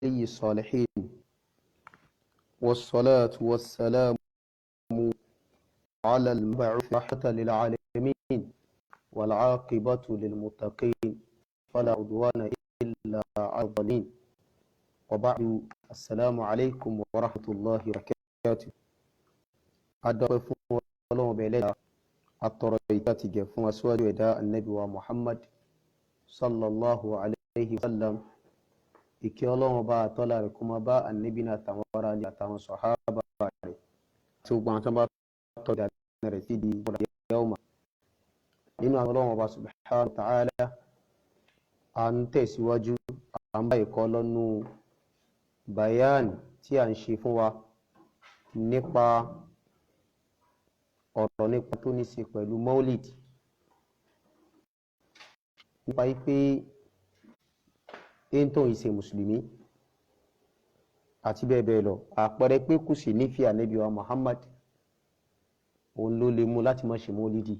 الصالحين والصلاة والسلام على المبعوث رحمة للعالمين والعاقبة للمتقين فلا عدوان إلا على الظالمين وبعد السلام عليكم ورحمة الله وبركاته. أدعو الله بإله الطريقات جفوا أسواج وداء النبي ومحمد صلى الله عليه وسلم ìkẹ́ Ọlọ́run bá àtọ́lá rẹ̀ kó máa bá ànábì náà àtàwọn ará ilé àtàwọn sàhábà rẹ̀ tí gbogbo àwọn tó bá tọ́jà rẹ̀ sí di ìyá ọmọ nínú àwọn Ọlọ́run bá subhanahu wa ta'ala à ń tẹ̀síwájú à ń bá ìkọ́ lọ́nù bayan tí à ń ṣe fún wa nípa ọ̀rọ̀ nípa tó ní ṣe pẹ̀lú maulid nípa pé tó ń ṣe mùsùlùmí àti bẹ́ẹ̀ bẹ́ẹ̀ lọ àpẹẹrẹ pé kò sí nífẹ̀ẹ́ ànábì wa Muhammad òun ló lè mú láti má ṣe mọ́lídì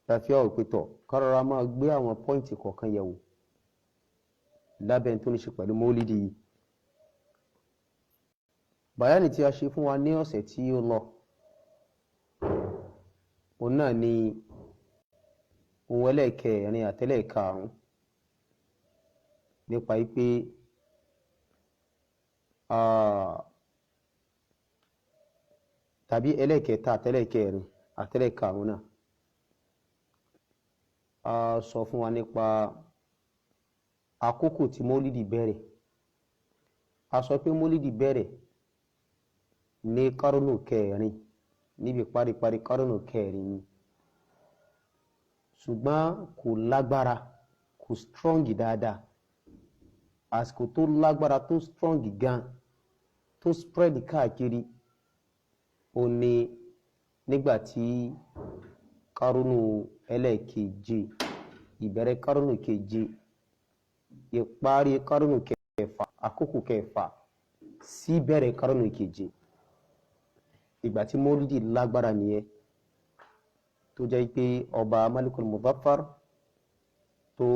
láfíà òpétọ̀ kárọ̀rọ̀ máa gbé àwọn pọ́ìntì kọ̀ọ̀kan yẹ̀wò lábẹ́ tó ní ṣe pẹ̀lú mọ́lídì yìí. bàyánì tí a ṣe fún wa ní ọ̀sẹ̀ tí ó lọ òun náà ni ohun ẹlẹ́ẹ̀kẹrin àtẹlẹ́ẹ̀karùn-ún nípa pé tàbí ẹlẹ́ẹ̀kẹta àtẹlẹ́ẹ̀kẹrin àtẹlẹ́ẹ̀karùn náà a sọ fún wa nípa àkókò tí mólídì bẹ̀rẹ̀. A sọ pé mólídì bẹ̀rẹ̀ ní kárùnù kẹrin níbi paríparí kárùnù kẹrin ni ṣùgbọ́n kò lágbára kò strong dáadáa. Àsìkò tó lágbára tó strong gan tó spread káàkiri ó ní nígbà tí kárùnù ẹlẹ́ẹ̀keje ìbẹ̀rẹ̀ kárùnù keje ìparí kárùnù kẹfà àkókò kẹfà sí bẹ̀rẹ̀ kárùnù keje ìgbà tí mólídì lágbára nìyẹn tó jẹ́ pé ọba Malikul Muzaffar tó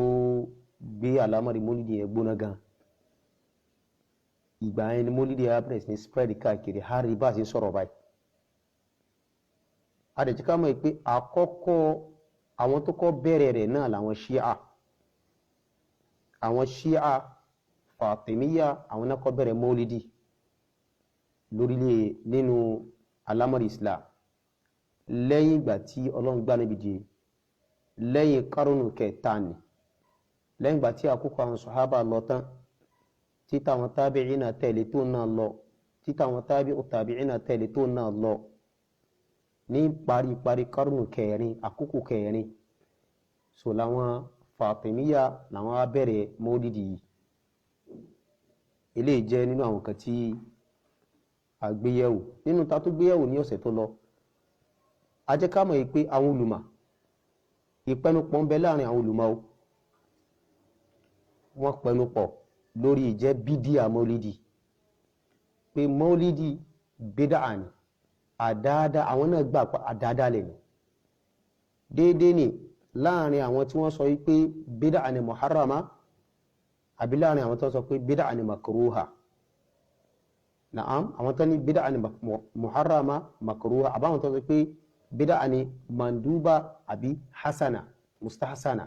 gbé àlámọ̀rí mólídì yẹn gbóná gan. Ìgbà yẹn ni mólídì abres ní spread káàkiri harry bá ṣe sọ̀rọ̀ báyìí. Adẹ̀jí ká mọ̀ pé àkọ́kọ́ àwọn tó kọ́ bẹ̀rẹ̀ rẹ̀ náà làwọn Shia. Àwọn Shia Fatimiyya àwọn náà kọ́ bẹ̀rẹ̀ mólídì lórílẹ̀ nínú àlámọ̀rí Islam lẹ́yìn ìgbà tí Ọlọ́run gbà níbi dìé lẹ́yìn kárùnù kẹta ni lẹ́yìn ìgbà tí àkókò àwọn sàhábà lọ tán títà àwọn tábìínà tẹ̀lé tó náà lọ títà àwọn tábìínà tẹ̀lé tó náà lọ ní paríparí kárùnù kẹrin àkókò kẹrin so làwọn Fatimiyya làwọn á bẹ̀rẹ̀ mólídì yìí. Eléyìí jẹ́ nínú àwọn kan tí a gbéyẹ̀wò nínú ta tó gbéyẹ̀wò ní ọ̀sẹ̀ tó lọ. A jẹ́ ká mọ̀ pé àwọn olùmọ̀ ìpẹnupọ̀ ń bẹ láàrin àwọn olùmọ̀ o wọ́n pẹnupọ̀ lórí ìjẹ́ bídíà mọ́lídì pé mọ́lídì bídà ni àdáadáa àwọn náà gbà pé àdáadáa lè ní déédéé ni láàrin àwọn tí wọ́n sọ wípé bídà ni muharrama àbí láàrin àwọn tó sọ pé bídà ni makruha. Naam àwọn tó ní bídà ni muharrama makruha àbáwọn tó sọ pé bídà ni manduba àbí hasana mustahsana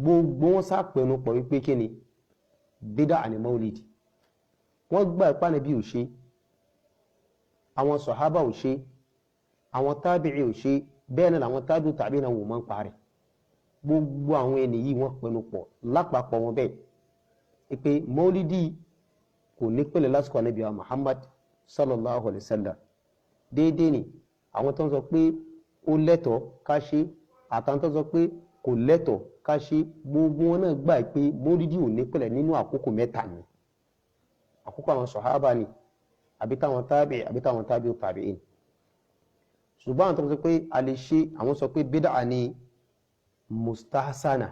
gbogbo wọn sápẹnu pọ̀ wípé kí ni bídà ni maulid. Wọ́n gbà ipá Ànábì ò ṣe àwọn sọ̀hábà ò ṣe àwọn tábìí ò ṣe bẹ́ẹ̀ náà làwọn tábìí tàbí náà wò mọ́ ń parẹ́. Gbogbo àwọn ẹni yìí wọ́n pẹnu pọ̀ lápapọ̀ wọn bẹ́ẹ̀ pé maulidi kò ní pẹ̀lẹ́ lásìkò Ànábì wa Muhammad sallallahu alayhi wa sallam. Déédéé ni àwọn tó ń sọ pé ó lẹ́tọ̀ọ́ ká ṣe àtàwọn tó ń sọ pé kò lẹ́tọ̀ọ́ ká ṣe gbogbo wọn náà gbà pé mólídì ò ní pẹ̀lẹ́ nínú àkókò mẹ́ta ni àkókò àwọn sọ̀hábà ni àbí táwọn tábì ó tàbíìn. ṣùgbọ́n àwọn tó sọ pé a lè ṣe àwọn sọ pé bídà ni mustahsana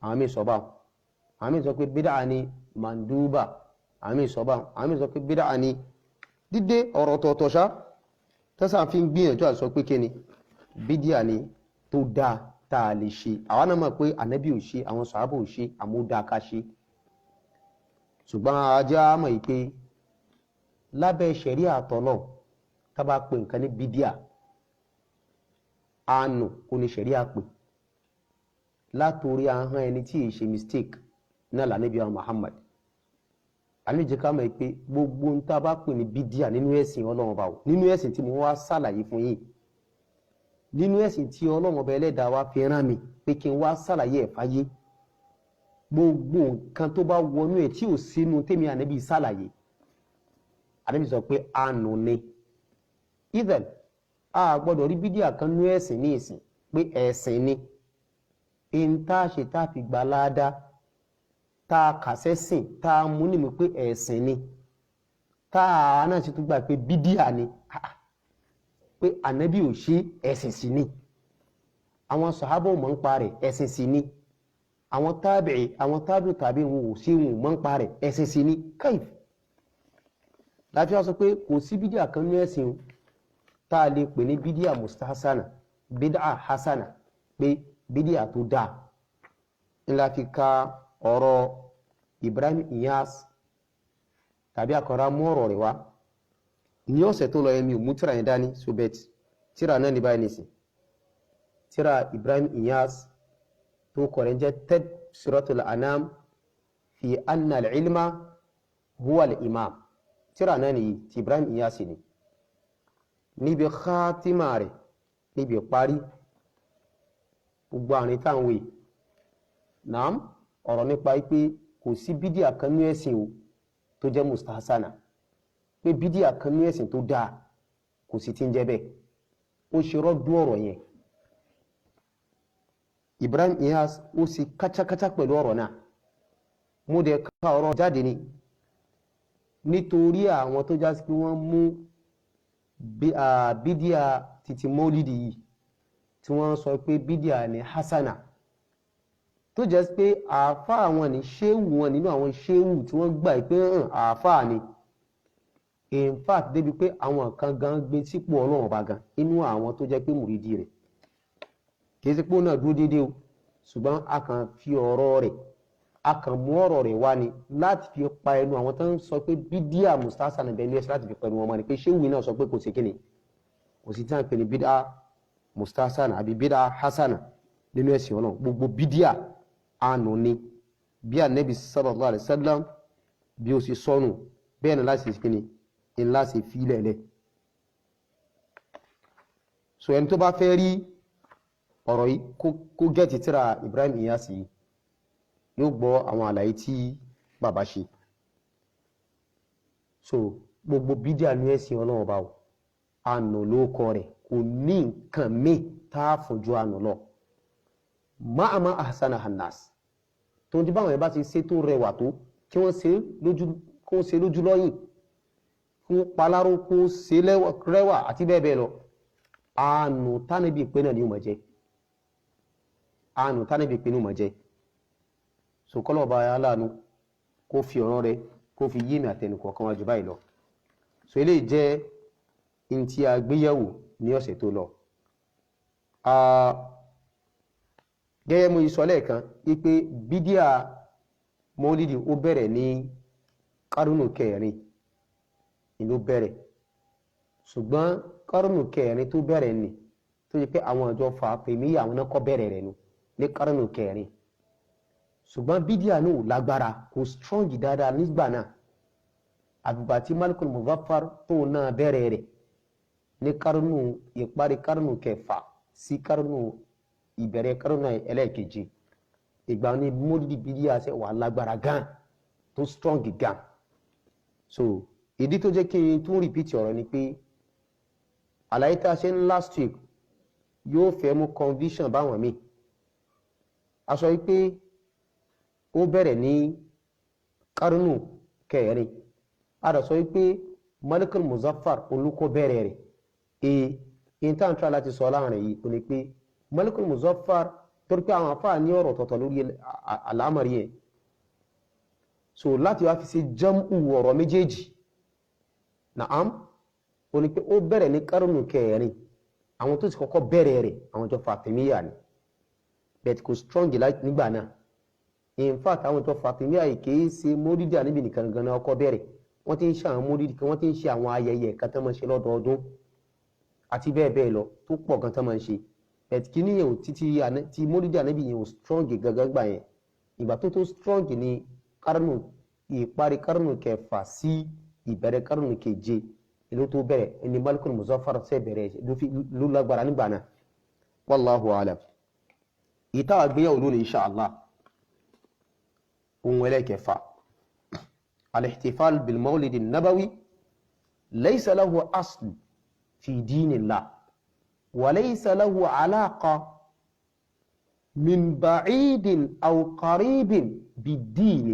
àwọn míì sọ báwọn àwọn míì sọ pé bídà ni manduba àwọn míì sọ báwọn àwọn míì sọ pé bídà ni dídé ọ̀rọ̀ tọ̀ọ̀tọ̀ ṣá tẹ́sà fi ń gbìyànjú àti sọ pé kí ni bídíà ni tó dáa tá a lè ṣe. Àwa náà mọ̀ pé ànábì ò ṣe àwọn sàhábà ò ṣe àmúdá ká ṣe ṣùgbọ́n ajá mọ̀ yìí pé lábẹ́ ṣẹ̀ríà àtọ̀lọ́ tá bá pè nǹkan ní bídíà àánú kò ní ṣẹ̀ríà pè látòrí ahọ́n ẹni tí ì ṣe mistake náà lànàbí Muhammad àníjẹ́ ká mọ̀ pé gbogbo ń tá bá pè ní bídíà nínú ẹ̀sìn Ọlọ́run ọba o nínú ẹ̀sìn tí mo wá ṣàlàyé fún yín nínú ẹ̀sìn tí Ọlọ́run ọba ẹlẹ́dàá wa fi rán mi pé kí n wá ṣàlàyé ẹ̀ fáyé gbogbo nǹkan tó bá wọnú ẹ̀ tí ò sínú tèmi ànábì ṣàlàyé ànábì sọ pé àánú ni even a gbọ́dọ̀ rí bídíà kan nú ẹ̀sìn ní ìsìn pé ẹ̀sìn ni in tá a ṣe tá a fi gbà láàdá tá a kàṣẹ́ sìn tá a mú nìmú pé ẹ̀sìn ni tá a náà ṣe tó gbà pé bídíà ni pé ànábì ò ṣe ẹ̀sìn sí ni àwọn sàhábà mọ̀ ń pa rẹ̀ ẹ̀sìn sí ni àwọn tábìí tàbí wọn ò ṣe wọn mọ̀ ń pa rẹ̀ ẹ̀sìn sí ni káyìf láti wá sọ pé kò sí bídíà kan ní ẹ̀sìn tá a lè pè ní bídíà mustahsana bídíà hasana pé bídíà tó dáa ńlá fi ka ọ̀rọ̀ Ibrahim Iyas tàbí àkọ́rá mú ọ̀rọ̀ rẹ̀ wá ní ọ̀sẹ̀ tó lọ ẹ̀mí ò mú tíra yẹn dání sobet tíra náà ní báyìí nìsín tíra Ibrahim Iyas tó kọ̀rẹ́ jẹ́ Tadhkiratul Anam fi anna al-ilma huwa al-imam tíra náà nìyí ti Ibrahim Iyas ni níbi khatima rẹ̀ níbi parí gbogbo àrin táwọn wèé naam ọ̀rọ̀ nípa pé kò sí bídíà kan ní ẹ̀sìn o tó jẹ́ mustahsana pé bídíà kan ní ẹ̀sìn tó dáa kò sí tí ń jẹ́ bẹ́ẹ̀ ó ṣe rọ́dú ọ̀rọ̀ yẹn Ibrahim Iyas ó sì kácákácá pẹ̀lú ọ̀rọ̀ náà mo dẹ̀ ká ọ̀rọ̀ jáde ni nítorí àwọn tó já sí pé wọ́n mú bídíà títí mọ́lídì yìí tí wọ́n sọ pé bídíà ní hasana tó jẹ́ pé àáfà àwọn ní ṣéwù wọn nínú àwọn ṣéwù tí wọ́n gbà pé àáfà ni in fact débi pé àwọn kan gan gbé sípò Ọlọ́run ọba gan inú àwọn tó jẹ́ pé mùrídìí rẹ̀ kìí sí pé ó náà dúró déédéé o ṣùgbọ́n a kàn fi ọ̀rọ̀ rẹ̀ a kàn mú ọ̀rọ̀ rẹ̀ wá ni láti fi pa ẹnu àwọn tó ń sọ pé bídíà mustahsana bẹ́ẹ̀ ní ẹsẹ̀ láti fi pẹ̀lú wọn mọ́ ni pé ṣéwù náà sọ pé kò sí kíni kò sí tí wọ́n ń pè ní bídíà mustahsana àbí bídíà hasana nínú ẹ̀sìn Ọlọ́run gbogbo bídíà àánú ni bí Ànábì sallallahu alaihi wasallam bí ó sì sọnù bẹ́ẹ̀ ni láti fi kíni ńlá sì fi lẹ̀lẹ̀ so ẹni tó bá fẹ́ rí ọ̀rọ̀ yìí kó gẹ́ẹ̀tì tíra Ibrahim Iyas yìí yóò gbọ́ àwọn àlàyé tí bàbá ṣe so gbogbo bídíà ní ẹ̀sìn Ọlọ́run ọba o àánú ló kọ rẹ̀ kò ní nǹkan míì tá a fojú àánú lọ máàmá ahsana hannas tó ń di báwọn ẹ̀ bá ti ṣe tó rẹwà tó kí wọ́n ṣe lójú lọ́yìn fún paláró kó ṣe rẹwà àti bẹ́ẹ̀ bẹ́ẹ̀ lọ àánú tánàbí pé náà ni ó mọ̀ jẹ́ àánú tánàbí pé ní ó mọ̀ jẹ́ so kọ́lọ̀ ọba aláàánú kó fi ọ̀rọ̀ rẹ̀ kó fi yí mi àtẹnukọ̀ kan wájú báyìí lọ so eléyìí jẹ́ in tí a gbéyẹ̀wò ní ọ̀sẹ̀ tó lọ gẹ́gẹ́ mo sọ lẹ́ẹ̀kan wípé bídíà mọ́lídì ó bẹ̀rẹ̀ ní kárùnù kẹrin ló bẹ̀rẹ̀ ṣùgbọ́n kárùnù kẹrin tó bẹ̀rẹ̀ ni tó yẹ pé àwọn ọjọ́ Fátímíyà àwọn náà kọ́ bẹ̀rẹ̀ rẹ̀ nu ní kárùnù kẹrin ṣùgbọ́n bídíà náà ò lágbára kò strong dáadáa nígbà náà àbùbà tí Malikul Muzaffar tó náà bẹ̀rẹ̀ rẹ̀ ní kárùnù ìparí kárùnù kẹfà sí kárùnù ìbẹ̀rẹ̀ kárùnù ẹlẹ́ẹ̀kejì ìgbà ní mọ́lídì bídíà ṣe wà lágbára gan tó strong gan so ìdí tó jẹ́ kí n tún repeat ọ̀rọ̀ ni pé àlàyé tá a ṣe ní last week yóò fẹ́ mú conviction báwọn míì a sọ wípé ó bẹ̀rẹ̀ ní kárùnù kẹrin a dà sọ wípé Malikul Muzaffar olùkọ́ bẹ̀rẹ̀ rẹ̀ intantra láti sọ láàrin yìí ó ní pé Malikul Muzaffar torí pé àwọn afáà ní ọ̀rọ̀ tọ̀tọ̀ lórí àlámọ̀rí ẹ̀ so láti wá fi ṣe jam'u ọ̀rọ̀ méjèèjì naam ó ní pé ó bẹ̀rẹ̀ ní kárùnù kẹrin àwọn tó ti kọ́kọ́ bẹ̀rẹ̀ rẹ̀ àwọn jọ Fátímíyà ni bẹ́ẹ̀ kò strong nígbà náà in fact àwọn tó Fatimiyya yìí kì í ṣe mólídì ànábì nìkan gan-an ọkọ bẹ̀rẹ̀ wọ́n ti ń ṣe àwọn mólídì kan wọ́n ti ń ṣe àwọn ayẹyẹ kan tó máa ń ṣe lọ́dọọdún àti bẹ́ẹ̀ bẹ́ẹ̀ lọ tó pọ̀ gan tó máa ń ṣe bẹ̀t kí níyẹn ò títí tí mólídì ànábì yẹn ò strong gangan gbà yẹn ìgbà tó strong ní ìparí kárùnù kẹfà sí ìbẹ̀rẹ̀ kárùnù keje ìlú tó bẹ̀rẹ̀ ẹni Malikul Muzaffar ṣe bẹ̀rẹ̀ ló lágbára nígbà náà wallahu alam ìta àgbéyàwó lónìí insha Allah ohun ẹlẹ́kẹfà al-ihtifal bil mawlid an-nabawi laysa lahu asl fi dinillah wa laysa lahu alaqa min ba'idin aw qaribin bid-din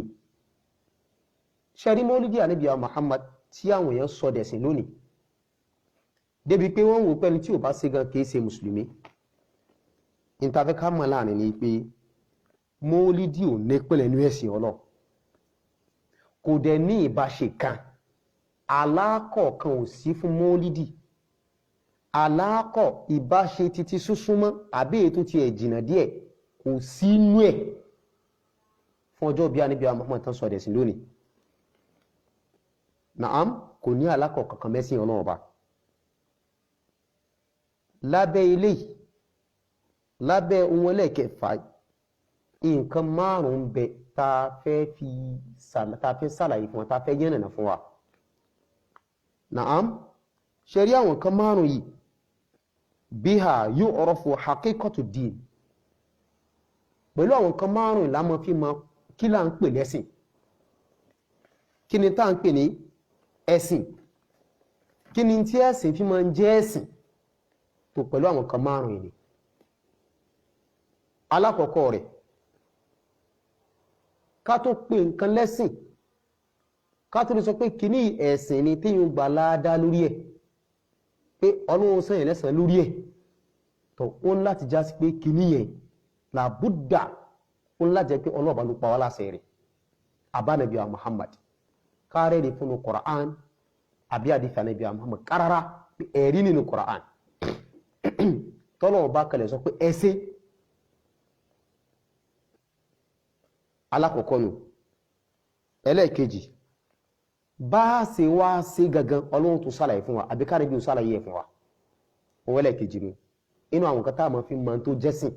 ṣẹ́rí mọ́lídì ànábì Muhammad tí àwọn èèyàn sọ dẹ̀sìn lónìí débi pé wọ́n wò pẹ́ni tí ò bá ṣe gan kìí ṣe mùsùlùmí ìtafẹ́ ká mọ̀ láàrin ni pé mọ́lídì ò ní pẹ̀lẹ̀ ní ẹ̀sìn Ọlọ́run kò dẹ̀ ní ìbáṣe kan alákọ̀ọ̀kan ò sí fún mọ́lídì alákọ̀ ìbáṣe títí súnsúnmọ́ àbí ètò ti ẹ̀ jìnà díẹ̀ kò sínú ẹ̀ fún ọjọ́ bí ànábì Muhammad tán sọ dẹ̀sìn lónìí Naam kò ní alákọ̀ kankan mẹ́sìn Ọlọ́run Ọba lábẹ́ ilé lábẹ́ ohun ẹlẹ́kẹfà nǹkan márùn-ún bẹ tá fẹ́ sàlàyé fún wa tá fẹ́ yẹ́nàna fún wa Naam ṣe rí àwọn nǹkan márùn-ún yìí biha yu'rafu haqiqatu din pẹ̀lú àwọn nǹkan márùn-ún lámọ́ fi mọ̀ kí là ń pè lẹ́sìn kí ni tá ń pè ní ẹ̀sìn kí ni tí ẹ̀sìn fi máa ń jẹ́ ẹ̀sìn tó pẹ̀lú àwọn kan márùn-ún ni alákọ̀ọ́kọ́ rẹ̀ ká tó pè nǹkan lẹ́sìn ká tó lè sọ pé kí ní ẹ̀sìn ni tí yóò gbà láàdá lórí ẹ̀ pé Ọlọ́run sẹ́yìn lẹ́sàn lórí ẹ̀ tó ó ń láti já sí pé kí ní yẹn làbúdà ó ń láti jẹ́ pé Ọlọ́run bá ló pa wá láṣẹ rẹ̀ àbánàbí wa Muhammad kare di funu Quran àbí hadith Ànábì Muhammad karara ẹ̀rí nínú Quran tọ́lọ̀ bá kalẹ̀ sọ pé ẹsẹ́ alákọ̀ọ́kọ́ nù ẹlẹ́ẹ̀kejì bá ṣe wá sí gangan Ọlọ́run tó sálàyé fún wa àbí kárí bí ó sálàyé fún wa òun ẹlẹ́ẹ̀kejì nù inú àwọn kan tá máa fi mọ̀ tó jẹ́sìn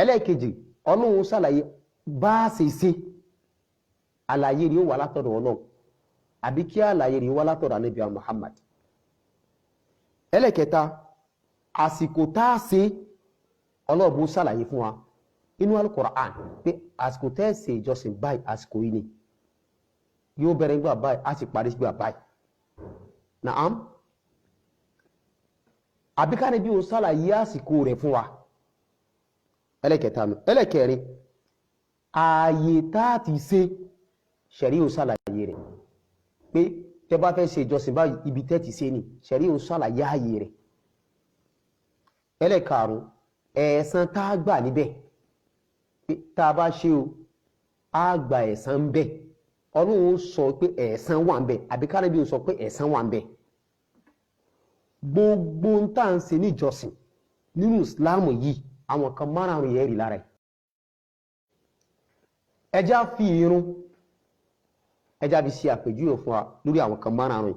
ẹlẹ́ẹ̀kejì Ọlọ́run sálàyé bá ṣe sí àlàyé rí ó wà látọ̀dọ̀ Ọlọ́run àbí kí àlàyé rí ó wà látọ̀dọ̀ Ànábì Muhammad ẹlẹ́kẹta àsìkò táà sí Ọlọ́run bó sàlàyé fún wa inú Al-Qur'an pé àsìkò tẹ́ẹ̀sì ìjọsìn báyìí àsìkò yìí ni yóò bẹ̀rẹ̀ nígbà báyìí á sì parí sígbà báyìí Naam àbí ká ní bí ó sàlàyé àsìkò rẹ̀ fún wa ẹlẹ́kẹta nù ẹlẹ́kẹrin ààyè táà ti ṣe ṣẹ̀rí ò sàlàyé rẹ̀ pé tẹ́ bá fẹ́ ṣe ìjọsìn báyìí ibi tẹ́ ti ṣe ni ṣẹ̀rí ò sàlàyé ààyè rẹ̀ ẹlẹ́karùn ẹ̀san tá a gbà níbẹ̀ pé tá a bá ṣe o a gba ẹ̀san ń bẹ̀ Ọlọ́run sọ pé ẹ̀san wà ń bẹ̀ àbí Ànábì sọ pé ẹ̀san wà ń bẹ̀ gbogbo ń tà ń ṣe ní ìjọsìn nínú Ìsìláàmù yìí àwọn kan márùn-ún yẹn rí lára ẹ̀ ẹjá fi irun ẹjá fi ṣe àpèjúwe fún wa lórí àwọn kan márùn-ún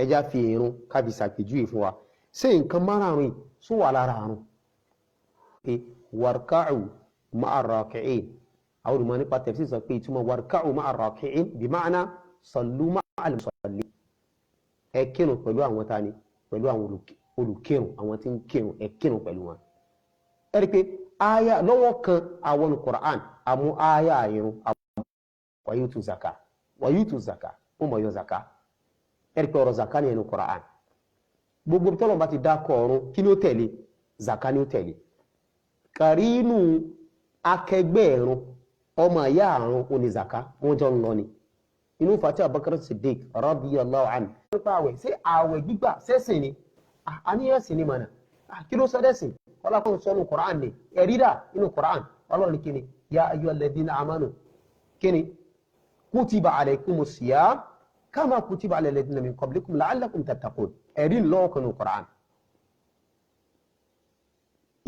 ẹjá fi irun ká fi ṣàpèjúwe fún wa ṣé nǹkan márùn-ún sún wà lára àrùn pé warka'u ma'a raki'in àwọn olùmọ̀ nípa tafsir sọ pé ìtumọ̀ warka'u ma'a raki'in bí ma'ana sallu ma'a al-musallin ẹ kírun pẹ̀lú àwọn tani pẹ̀lú àwọn olùkírun àwọn tí ń kírun ẹ kírun pẹ̀lú wọn ẹ rí pé aya lọ́wọ́ kan àwọn Qur'an àmú aya irun wàyútù zaka ó mọ̀ yọ zaka ẹ̀rí pé ọ̀rọ̀ zaka ní ẹnu Qur'an gbogbo tọ́lọ̀ bá ti dákọ̀ ọ̀run kí ni ó tẹ̀lé zaka ni ó tẹ̀lé kàrínù akẹgbẹ́ ẹ̀rùn ọmọ ìyá àrùn oní zaka wọ́n jọ ń lọ ni inú fàtí Abubakar Siddiq radiyallahu anhu nípa àwẹ̀ sí àwẹ̀ gbígbà sẹ́sìn ni àníyànsìn ni mọ̀nà kí ló sọ́dẹ̀sìn ọlọ́kùnrin sọ́nù Qur'an ni ẹ̀rídà inú Qur'an ọlọ́run kí ni ya ayyuhal ladhina amanu kí ni kutiba alaykumus siyam kama kutiba ala alladhina min qablikum la'allakum tattaqun ẹ̀rí lọ́ọ̀kanù Qur'an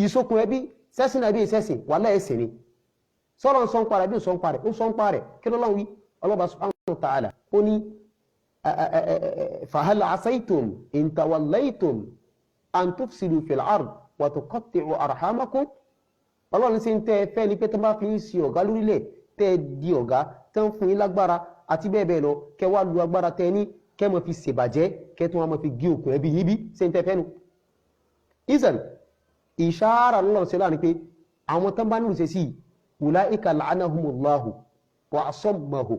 ìsokùn ẹbí sẹ́sìn àbí ìsẹ́sìn wàláhì ẹ̀sìn ni sọ́rọ̀ ń sọ ń parẹ́ bí ń sọ ń parẹ́ ó sọ ń parẹ́ kí ló lọ́n wí Allah subhanahu wa ta'ala ó ní fahal asaytum in tawallaytum an tufsidu fil ard wa tuqatti'u arhamakum ọlọ́run sí ń tẹ́ ẹ fẹ́ ni pé tó bá fi ń ṣe ọ̀gá lórílẹ̀ tẹ́ ẹ di ọ̀gá tó ń fún yín lágbára àti bẹ́ẹ̀ bẹ́ẹ̀ lọ kẹ́ wá lu agbára tẹ́ ní kẹ́ mọ̀ fi ṣèbàjẹ́ kẹ́ tó wọn mọ̀ fi gé òkun ẹbí yín bí sí ń tẹ́ fẹ́ nu. ìsàn ìṣàrà lọ́run sí láàrin pé àwọn tó bá nílùú ṣe sí ulaika la'anahumullahu wa asammahu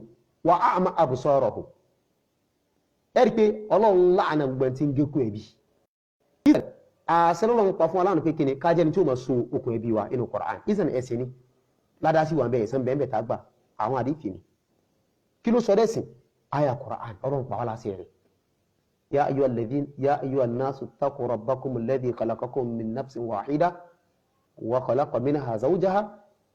wa a'ma absarahum ẹ rí i pé ọlọ́run láàánà gbọ̀n tí ń gé òkun ẹbí. àṣẹlọ́lọ́run pa fún aláàánú pé kíni kájẹ́ ni tí ó máa so okùn ẹbí wa inú Qur'an ìsàn ẹ̀sìn ni ládàá sí wà ń bẹ̀ ẹ̀sán bẹ́ẹ̀ bẹ́ẹ̀ tá gbà àwọn àdìfì ni kí ló sọ dẹ́sìn àyà Qur'an ọlọ́run pa wá láṣẹ rẹ̀ ya ayyuhan nasu ttaqu rabbakum alladhi khalaqakum min nafsin wahida wa khalaqa minha zawjaha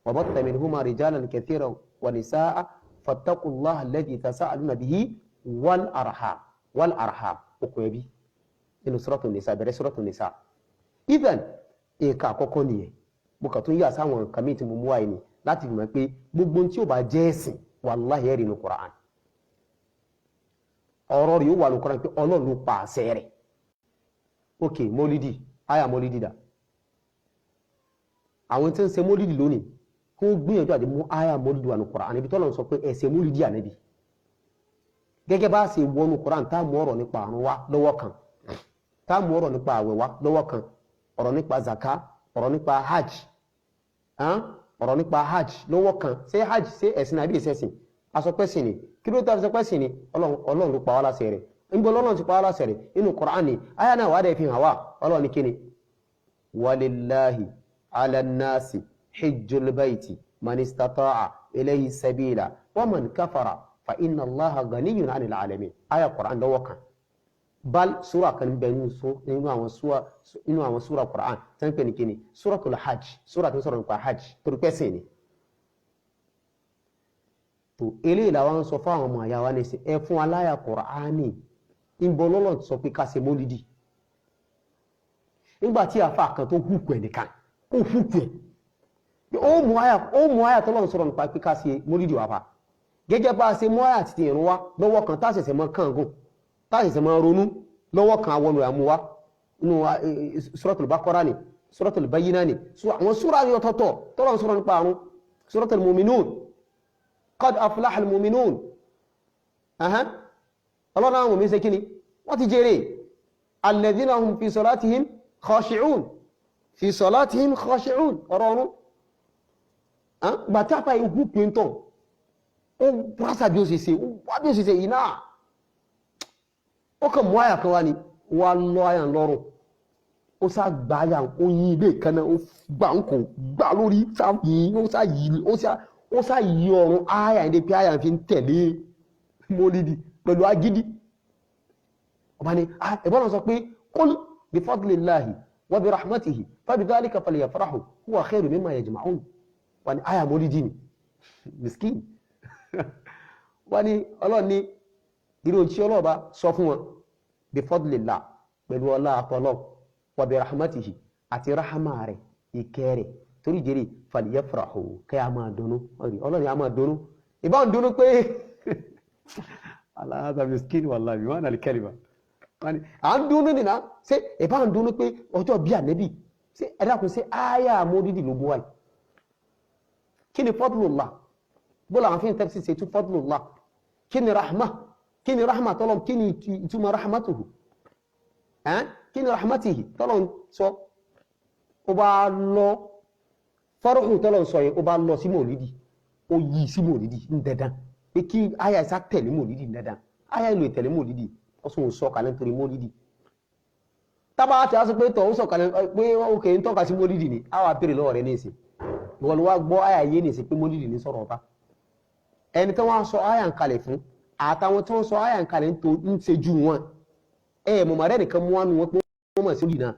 wa batta minhuma rijalan kathiran wa nisaa fattaqullaha alladhi tasaaluna bihi wal arham okùn ẹbí inú Suratu Nisa bẹ̀rẹ̀ Suratu Nisa even ẹ̀ka àkọ́kọ́ nìyẹn mo kà tún yà sáwọn nǹkan míì tí mo mú wáyé ni láti fi mọ̀ pé gbogbo tí ó bá jẹ́ ẹ̀sìn wàláhì ẹ̀rí ní Qur'an ọ̀rọ̀ rẹ̀ yóò wà ní Qur'an pé Ọlọ́run ló pa àṣẹ rẹ̀ ok mólídì àyà mólídì dà àwọn tí ń ṣe mólídì lónìí kó gbìyànjú àti mú àyà mólídì wà ní Qur'an níbi tọ́lọ́run sọ pé ẹ̀ṣẹ̀ mólídì ànábì gẹ́gẹ́ bá ṣe wọnú Qur'an tá mú ọ̀rọ̀ nípa àrùn wa lọ́wọ́ kan tá mú ọ̀rọ̀ nípa àwẹ̀ wa lọ́wọ́ kan ọ̀rọ̀ nípa zaka ọ̀rọ̀ nípa hajj ọ̀rọ̀ nípa hajj lọ́wọ́ kan ṣé hajj ṣé ẹ̀sìn àbí ìṣẹ̀sìn asọpẹ́sìn ni kí ló tàbí sọpẹ́sìn ni ọlọ́run ló pa wá láṣẹ rẹ̀ níbo ọlọ́run ti pa wá láṣẹ rẹ̀ inú Qur'an ni àyà náà wà dẹ̀ fi hàn wá ọlọ́run ní kíni walillahi ala nnasi hijjul bayti man istata'a ilayhi sabila wa man kafara fa inna allaha ganiyyun 'anil 'alamin àyà Qur'an lọ́wọ́ kan bal sura kan bẹ nínú àwọn sura Qur'an tán pè ní kíni suratul hajj sura tó sọ̀rọ̀ nípa hajj torí pẹ́sìn ni tó eléyìí làwọn sọ fáwọn ọmọ àyà wa ní sí ẹ fún aláyà Qur'ani ìbọn lọ́lọ́ sọ pé ká ṣe mólídì nígbà tí àfa kan tó hùkù ẹ̀ nìkan ó hùkù ẹ̀ ó mú àyà tọ́lọ́ sọ̀rọ̀ nípa pé ká ṣe mólídì wà pa gẹ́gẹ́ bá a ṣe mú àyà títí ìrún wa lọ́wọ́ kan tá a ṣẹ̀ṣẹ̀ mọ́ kàngùn táyìsẹ̀ máa ronú lọ́wọ́ kan àwọn olùyàmúwá inú Suratul Baqara ni Suratul Bayyinah ni àwọn súra ní ọ̀tọ̀ọ̀tọ̀ tọ́lọ̀ ń sọ̀rọ̀ nípa àrùn Suratul Mu'minun qad aflaha al-mu'minun ọlọ́run àwọn mọ̀mí ṣe kí ni wọ́n ti jèrè alladhina hum fi salatihim khashi'un ọ̀rọ̀ ọ̀run gbàtàpá ihú píntọ̀ ó pàṣà bí ó ṣe ṣe iná ó kàn mú àyà kan wá ní wà lọ àyà lọ́rùn ó sá gbà àyà ó yí ilé kan náà ó gbà ń kò gbà lórí ó sá yí ọrùn àyà ìdí pé àyà fi ń tẹ̀lé mólídì pẹ̀lú agídí ọba ni ẹ̀bọ́n sọ pé qul bi fadlillahi wa bi rahmatihi fa bi dhalika falyafrahu huwa khairu mimma yajma'un wà ní àyà mólídì ni miskin wà ní ọlọ́ni irú òjíṣẹ́ ọlọ́ọ̀bá sọ fún wọn bí fadlillah pẹ̀lú ọlá àtọ́lọ́ wa bi rahmatihi àti rahama rẹ̀ ìkẹ́ rẹ̀ torí jẹ́rì falyafrahu kẹ́ a máa dùnnú ọlọ́ni a máa dùnnú ìbá ń dùnnú pé aláàzà miskin wallahi bí wọ́n nàlẹ́ kẹ́lìmà à ń dùnnú nìna ṣé ìbá ń dùnnú pé ọjọ́ bí ànẹ́bì ṣé ẹ̀dá kò ṣe áyà mólídì ló bó wáyé kí ni fadlullah bọ́lá àwọn fíìn tẹ́psì ṣe tún fadlullah kí ni rahma tọ́lọ́m kí ni ìtumọ̀ rahmatuhu kí ni rahmatihi tọ́lọ́m sọ ó bá lọ fọ́rọ̀hùn tọ́lọ́m sọ yẹn ó bá lọ sí mòlídì ó yí sí mòlídì ń dandan pé kí àyà ìsá tẹ̀lé mòlídì ń dandan àyà ìlò ìtẹ̀lé mòlídì ó sọ sọ kalẹ̀ nítorí mòlídì tábà àti àṣọ pé tọ̀ ó sọ kalẹ̀ pé ókè ń tọ́ka sí mòlídì ni àwọn àpèrè lọ́wọ́ rẹ̀ ní ìsìn ìwọ̀n ló wá gbọ́ àyà yé ní ìsìn pé mòlídì ní sọ̀rọ̀ ọba ẹni tó wọ́n sọ àyà ń kalẹ̀ fún àtàwọn tó ń sọ àyà ń kalẹ̀ ń ṣe ju wọn mọ̀mọ́rẹ́ nìkan mú wọn wọn pé wọ́n mọ̀ sí òdì náà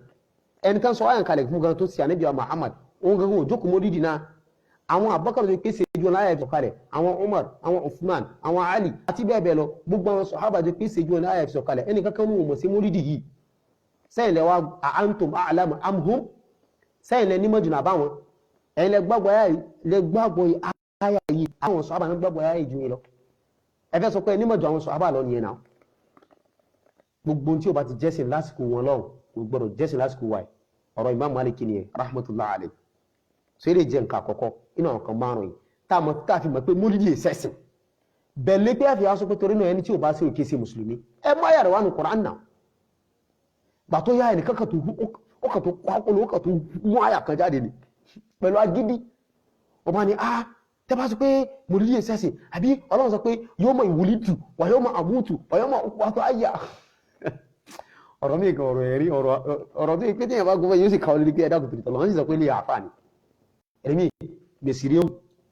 ẹni tó ń sọ àyà ń kalẹ̀ fún gan tó sì ànábì Muhammad òun gangan òjókòó mólídì náà àwọn Abubakar tó pèsè ju ọ̀nà àyà ìsọ̀kalẹ̀ àwọn Umar àwọn Uthman àwọn Ali àti bẹ́ẹ̀ bẹ́ẹ̀ lọ gbogbo àwọn sàhábà tó pèsè ju ọ̀nà àyà ìsọ̀kalẹ̀ ẹni kankan mú wọn sí mólídì yìí sẹ́yìn lẹ́wà antum a'lamu am hum sẹ́yìn lẹ́ nímọ̀ jùlọ àbáwọn ẹ̀yin lẹ gbàgbọ́ àyà yìí àwọn sàhábà náà gbàgbọ́ àyà yìí jù yín lọ ẹ fẹ́ sọ pé ẹni mọ̀jọ àwọn sàhábà lọ nìyẹn náà gbogbo tí o bá ti jẹ́sìn lásìkò wọn lọ́hùn kò gbọdọ̀ jẹ́sìn lásìkò wáyé ọ̀rọ̀ Imam Malik nìyẹn rahmatullahi alayhi so èdè jẹ́ nǹkan àkọ́kọ́ inú àwọn kan márùn-ún yìí tá a fi mọ̀ pé mólídì ìsẹ́sìn bẹ̀lẹ́ pé àfi aṣọ pé torí náà ẹni tí o bá sí òkè sí mùsùlùmí ẹ má yàrá wà ní Qur'an náà gbà tó yá ẹnìkan kan tó kwákòlò ó kàn tó mú àyà kan jáde ni pẹ̀lú agídí ọba ni tẹ́ bá sọ pé mólídì ìsẹ́sìn àbí Ọlọ́run sọ pé yawma wulitu wa yawma amutu wa yawma uqbatu hayya ọ̀rọ̀ mi kan ọ̀rọ̀ ẹ̀rí ọ̀rọ̀ tó yẹ pé téèyàn bá gbọ́ yóò sì kàwé lórí pé ẹ̀dá kò tètè tọ̀lọ́ wọ́n sì sọ pé ilé àfà ni ẹ̀mí gbèsìrí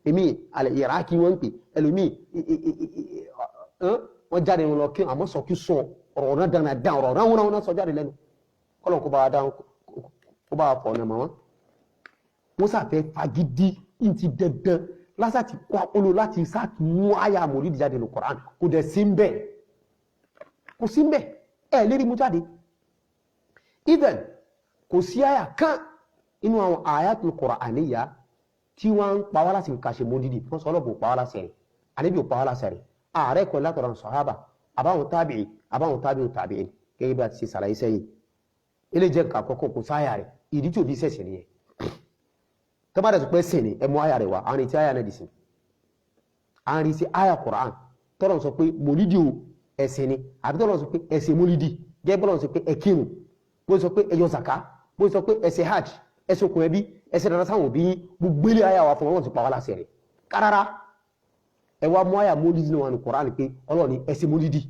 èmi alẹ́ ìrákì wọ́n ń pè ẹlòmíì wọ́n jáde wọn lọ kí àmọ́ sọ kí sọ ọ̀rọ̀ náà dáná dán ọ̀rọ̀ náà wọn sọ jáde lẹ́nu kọ́lọ̀ kó bá wa dán kó bá wa fọ̀ ọ̀nà mọ́ wọn. wọ́n sàfẹ́ fagídí ntí dandan lásàtì kó apolo láti sáàtì mú àyà mòlídìí jáde ní Qur'an kò dẹ̀ sí ń bẹ̀ kò sí ń bẹ̀ ẹ̀ lérí mú jáde. even kò sí àyà kan inú àwọn àyàtul Qur'aniyya tí wọ́n ń pa wá láti kàṣe mòlídìí wọ́n sọ ọlọ́bù pa wá láti rẹ̀ àníbi ò pa wá láti rẹ̀ ààrẹ kan látọ̀rọ̀ sàhábà àbáwọn tábìí àbáwọn tábìí tàbíìn gẹ́gẹ́ bí a ti ṣe sàlàyé sẹ́yìn ilé jẹ́ nǹkan àkọ́kọ́ kò sáyà rẹ̀ ìdí tí òbí sẹ̀sẹ̀ nìyẹn tó bá dẹ̀ tó pẹ́ sìn ní ẹmú àyà rẹ̀ wá àrùn tí àyà náà dì sí àrùn sí àyà Qur'an tọ́lọ̀ sọ pé mòlídìí o ẹ̀sìn ni àbí tọ́lọ̀ sọ pé ẹ̀sìn mòlídìí gẹ́gẹ́ bọ́lọ̀ sọ pé ẹ̀kírun bó sọ pé ẹ̀yọ zaka bó sọ pé ẹ̀sìn hajj ẹ̀sìn okùn ẹbí ẹ̀sìn dada sáwọn òbí gbogbo ilé àyà wa fún wọn ti pa wá láṣẹ rẹ̀ kárárá ẹ wá mú àyà mólídì náà wà ní Qur'an pé Ọlọ́run ní ẹ̀sìn mólídì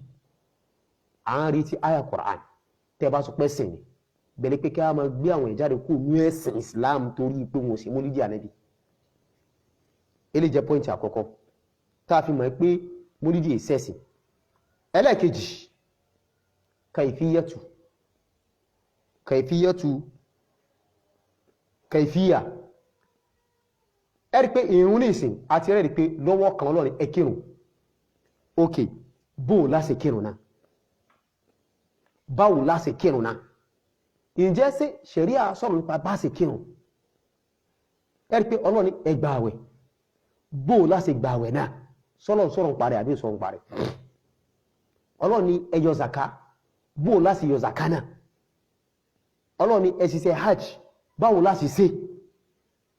à ń retí àyà Qur'an tẹ́ bá sọ pé sìn ní bẹ̀rẹ̀ pé kí a máa gbé àwọn ìjáde kú ní ẹ̀sìn Islam torí pé wọn ò sí mólídì ànábì ilé jẹ́ pọ́ìntì àkọ́kọ́ tá a fi mọ̀ pé mólídì ìsẹ̀sìn ẹlẹ́ẹ̀kejì kàìfíyà ẹ̀rí pé ìrún ní ìsìn àti ẹ̀rí pé lọ́wọ́ kan Ọlọ́run ẹ kírun òkè bóò láṣẹ kírun náà báwo láṣẹ kírun náà ìjẹ́ sí ṣẹ̀ríà sọ̀rọ̀ nípa bá ṣe kírun ẹ̀rí pé Ọlọ́run ẹ gba àwẹ̀ bóò láṣẹ gba àwẹ̀ náà sọ̀rọ̀ ń parẹ́ àbí sọ̀rọ̀ ń parẹ́ Ọlọ́run ẹ yọ zaka bóò láṣẹ yọ zaka náà Ọlọ́run ẹ ṣiṣẹ́ hajj báwo láṣẹ ṣe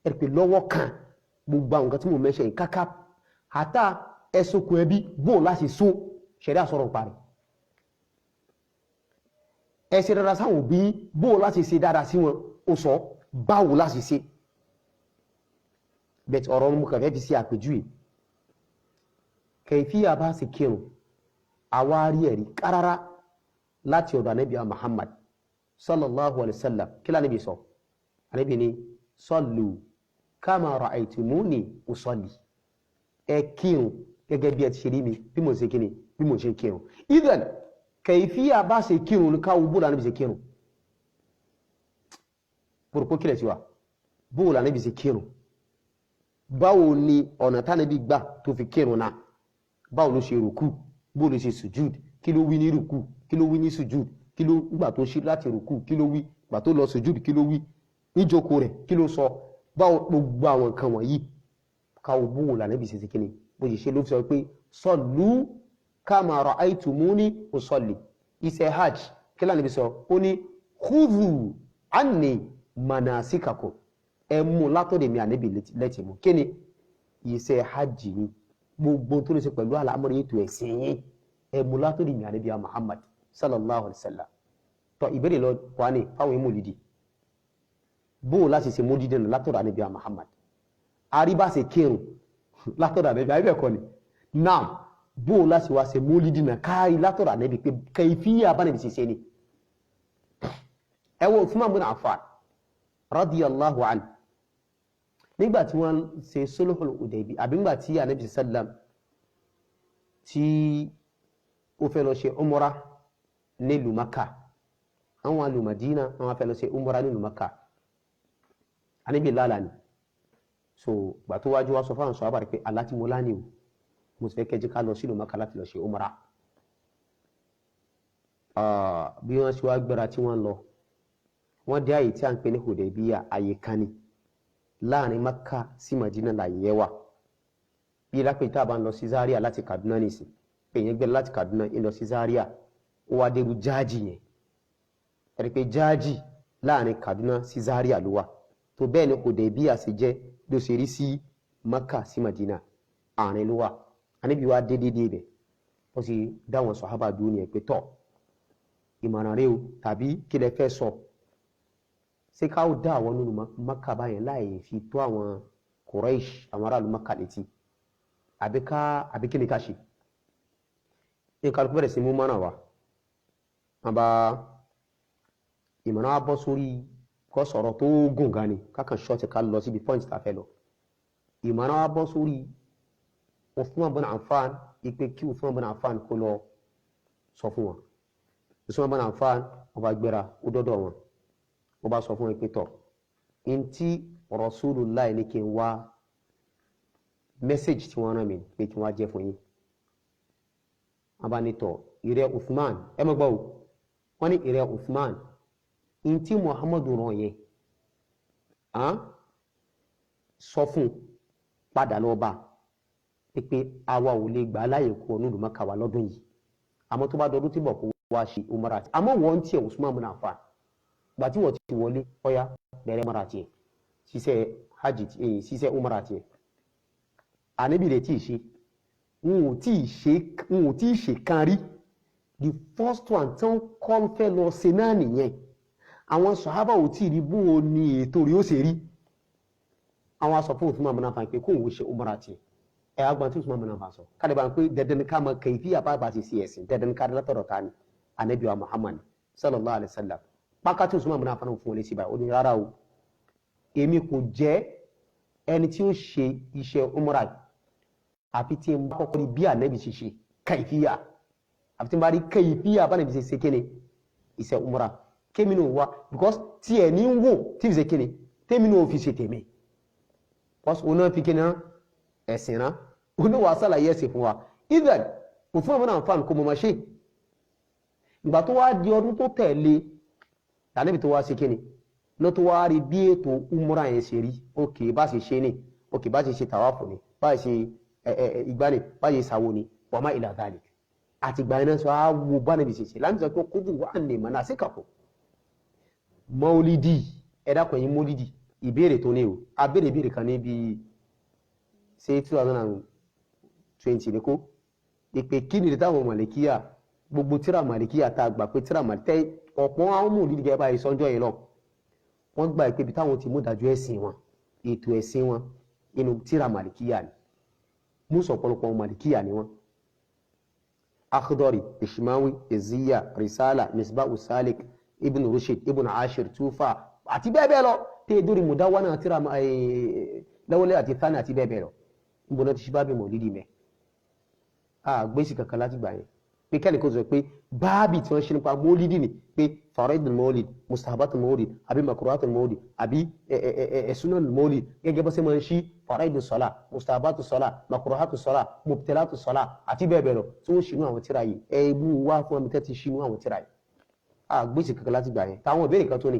ẹ̀rí pé lọ́wọ́ kan gbogbo àwọn nǹkan tí mo mẹ́ṣẹ̀ yìí káká àtà ẹ̀sùnkùn ẹbí bóò láti só ṣẹ̀ríà sọ̀rọ̀ parí ẹ̀ṣẹ̀ dáadáa sáwọn òbí bóò láti ṣe dáadáa sí wọn ó sọ báwo láti ṣe bẹ̀t ọ̀rọ̀ mú kàfẹ́ fi sí àpèjúwe kẹfíyà bá sì kírun àwárí ẹ̀rí kárárá láti ọ̀dọ̀ Ànábì Muhammad sallallahu alaihi wasallam kí lánàbì sọ Ànábì ní sallu kama ra'aytumuni usalli ẹ kírun gẹ́gẹ́ bí ẹ ti ṣe rí mi bí mo ṣe kíni bí mo ṣe kírun idan kayfiya bá ṣe kírun ní káwọ́ bóòlà níbi ṣe kírun pòròpó kílẹ̀ sí wa bóòlà níbi ṣe kírun báwo ni ọ̀nà tánàbí gbà tó fi kírun náà báwo ló ṣe rùkú bóò ló ṣe sùjúd kí ló wí ní rùkú kí ló wí ní sùjúd kí ló gbà tó ṣe láti rùkú kí ló wí gbà tó lọ sùjúd kí ló wí níjókòó rẹ̀ kí ló sọ báwo gbogbo àwọn nǹkan wọ̀nyí káwọ́ bóòwò lànàbì ṣe kíni bó ṣe ṣe ló fi sọ pé sallu kama ra'aytumuni usalli iṣẹ́ hajj kí lànàbì sọ ó ní khudhu anni manasikakum ẹ mú látọ̀dẹ̀ mi ànàbì lẹ́tì mú kí ni iṣẹ́ hajj ni gbogbo tó lè ṣe pẹ̀lú àlámọ̀rí ètò ẹ̀sìn yín ẹ mú látọ̀dẹ̀ mi ànàbì Muhammad sallallahu alaihi wasallam tọ ìbéèrè lọ wà ní fáwọn ìmọ̀lìdì bóò láti ṣe mólídì náà látọ̀dọ̀ Ànábì Muhammad àríbá ṣe kírun látọ̀dọ̀ Ànábì àbíbẹ̀kọ́ ni náà bóò láti wá ṣe mólídì náà káàrí látọ̀dọ̀ Ànábì pé kayfiyya bá Ànábì ṣe ni ẹ wo Uthman bin Affan radiyallahu anhu nígbà tí wọ́n ṣe sulhul Hudaybiyah àbí nígbà tí Ànábì sallam tí ó fẹ́ lọ ṣe umrah nílùú Makkah àwọn alù Madina àwọn fẹ́ lọ ṣe umrah nílùú Makkah Ànábì lálàá ni so gbà tó wájú wá sọ fáwọn sọ àbárí pé aláti mo láni o mo sì fẹ́ kẹjí ká lọ sílùú Mákà láti lọ ṣe umra bí wọ́n ṣe wá gbéra tí wọ́n lọ wọ́n dé àyè tí a ń pè ní Hudaybiyah àyè kan ni láàrin Maka sí Madina láyé wà bí lápẹ́ tá a bá ń lọ sí Zaria láti Kaduna nìsín èèyàn gbé láti Kaduna ń lọ sí Zaria ó wá dérú jáàjì yẹn ẹ̀rí pé jáàjì láàrin Kaduna sí Zaria ló wà tó bẹ́ẹ̀ ni kò dé bí àṣejẹ́ ló ṣe rí sí Maka sí Madina àárín ló wà Ànábì wa dédédé bẹ̀ ó sì dáwọn sàhábà dúró ní ẹ̀ pé tọ́ ìmọ̀ràn rẹ o tàbí kí lẹ fẹ́ sọ ṣé ká ó dá àwọn nínú Maka báyẹn láì fi tó àwọn Quraysh àwọn aráàlú Maka létí àbí kí ni ká ṣe nǹkan kó bẹ̀rẹ̀ sí mú mọ́nà wa wọn bá ìmọ̀ràn wa bọ́ sórí kọ́ sọ̀rọ̀ tó gùn gan ni kákan ṣọ́ọ̀tì ká lọ síbi pọ́ǹtì tá a fẹ́ lọ ìmọ̀ràn wa bọ́ sórí Uthman bin Affan ipe kí Uthman bin Affan kó lọ sọ fún wọn Uthman bin Affan wọn bá gbéra ó dọ́dọ̀ wọn wọ́n bá sọ fún ẹ pé tọ̀ in tí Rasulullah ní kí n wá mẹ́sẹ̀jì tí wọ́n rán mi pé kí n wá jẹ́ fún yín wọ́n bá ní tọ̀ ìrẹ́ Uthman ẹ mọ́ gbọ́ o wọ́n ní ìrẹ́ Uthman in tí Muhammadu rán yẹn sọ fún padà lọ bá pé àwa ò lè gbà láyè kú ọ̀nà Maka wa lọ́dún yìí àmọ́ tó bá dọdún tí bọ̀ kó wá ṣe umara àmọ́ wọ́n tiẹ̀ Uthman bin Affan gbà tí wọ́n ti wọlé ọya bẹ̀rẹ̀ umara tiẹ̀ ṣiṣẹ́ hajj ṣiṣẹ́ umara tiẹ̀ Ànábì lè tí ì ṣe wọn ò tí ì ṣe kan rí the first one tí wọ́n kọ́ fẹ́ lọ ṣe náà nìyẹn àwọn sàhábà ò tí ì rí bó o ní ètò rí ó ṣe rí àwọn aṣọ fún Uthman bin Affan pé kó òun ṣe umara tiẹ̀ ẹ̀ agbọn tí Uthman bin Affan sọ káde bá ń pé dandan ká mọ kayfi àbá ti ṣe ẹ̀sìn dandan ká látọ̀rọ̀ ta ni Ànábì wa Muhammad sallallahu alayhi wa sallam pákátí Uthman bin Affan fún wọn lé síbà ó ní rárá o èmi kò jẹ́ ẹni tí ó ṣe iṣẹ́ umrah àfi tí n bá kọ́kọ́ rí bí Ànábì ṣe ṣe kayfiya àfi tí n bá rí kayfiya bá Ànábì ṣe ṣe kéne iṣẹ́ umrah kémi náà wá because tí ẹ̀ ní wò tí fi ṣe kéne tèmi náà fi ṣe tèmi because òun náà fi kéne ẹ̀sìn rán òun náà wà sálàyé ẹ̀sìn fún wa even Uthman bin Affan kò mọ̀ máa ṣe ìgbà tó wá di ọdún tó tẹ̀lé Ànábì tó wá ṣe kíni ló tó wá rí bí ètò umrah yẹn ṣe rí òkè bá ṣe ṣe ní òkè bá ṣe ṣe tàwáfù ní bá ṣe ìgbàlẹ̀ bá ṣe ṣàwò ní wa ma ila dhalik àti ìgbà yẹn sọ á wo bá Ànábì ṣe ṣe láti sọ pé kódù wà ní manasikakum mọ́lídì ẹ̀dá kan yín mọ́lídì ìbéèrè tó ní o abéèrè ìbéèrè kan ní bíi ṣe 2020 ní kó ìpè kí ni táwọn màlìkíyà gbogbo tíra màlìkíyà tá a gbà pé tíra màlìkíyà ọ̀pọ̀ àwọn ọmọ òlìdí gẹ́gẹ́ báyìí sọ́njọ́ yìí lọ wọ́n gbà pé ibi táwọn ti mú dájú ẹ̀sìn wọn ètò ẹ̀sìn wọn inú tíra màlìkíyà ni mú sọ ọ̀pọ̀lọpọ̀ màlìkíyà ni wọn. Akhdari Ishmawi Iziya Risala Misbah Salik Ibn Rushd Ibn Ashir Tufa àti bẹ́ẹ̀ bẹ́ẹ̀ lọ tẹ́ dórí Mudawwana tíra lawale àti Thani àti bẹ́ẹ̀ bẹ́ẹ̀ lọ níbo náà ti ṣe bá bí mọ̀lídì mẹ́ gbèsè kankan láti gbà yẹn pé kẹ́ni kò sọ pé báàbì tí wọ́n ṣe nípa mọ́lídì ni pé faraidul mọ́líd mustahabatul mọ́líd àbí makruhatul mọ́líd àbí sunanul mọ́líd gẹ́gẹ́ bó ṣe máa ń ṣí faraidus sọ́lá mustahabatus sọ́lá makruhatus sọ́lá mubtilatus sọ́lá àti bẹ́ẹ̀ bẹ́ẹ̀ lọ tí wọ́n ṣinú àwọn tíra yìí ẹ̀ẹ́bù wá fún ọmọ tẹ́tí ṣinú àwọn tíra yìí gbèsè kankan láti gbà yẹn táwọn ìbéèrè kan tó ní.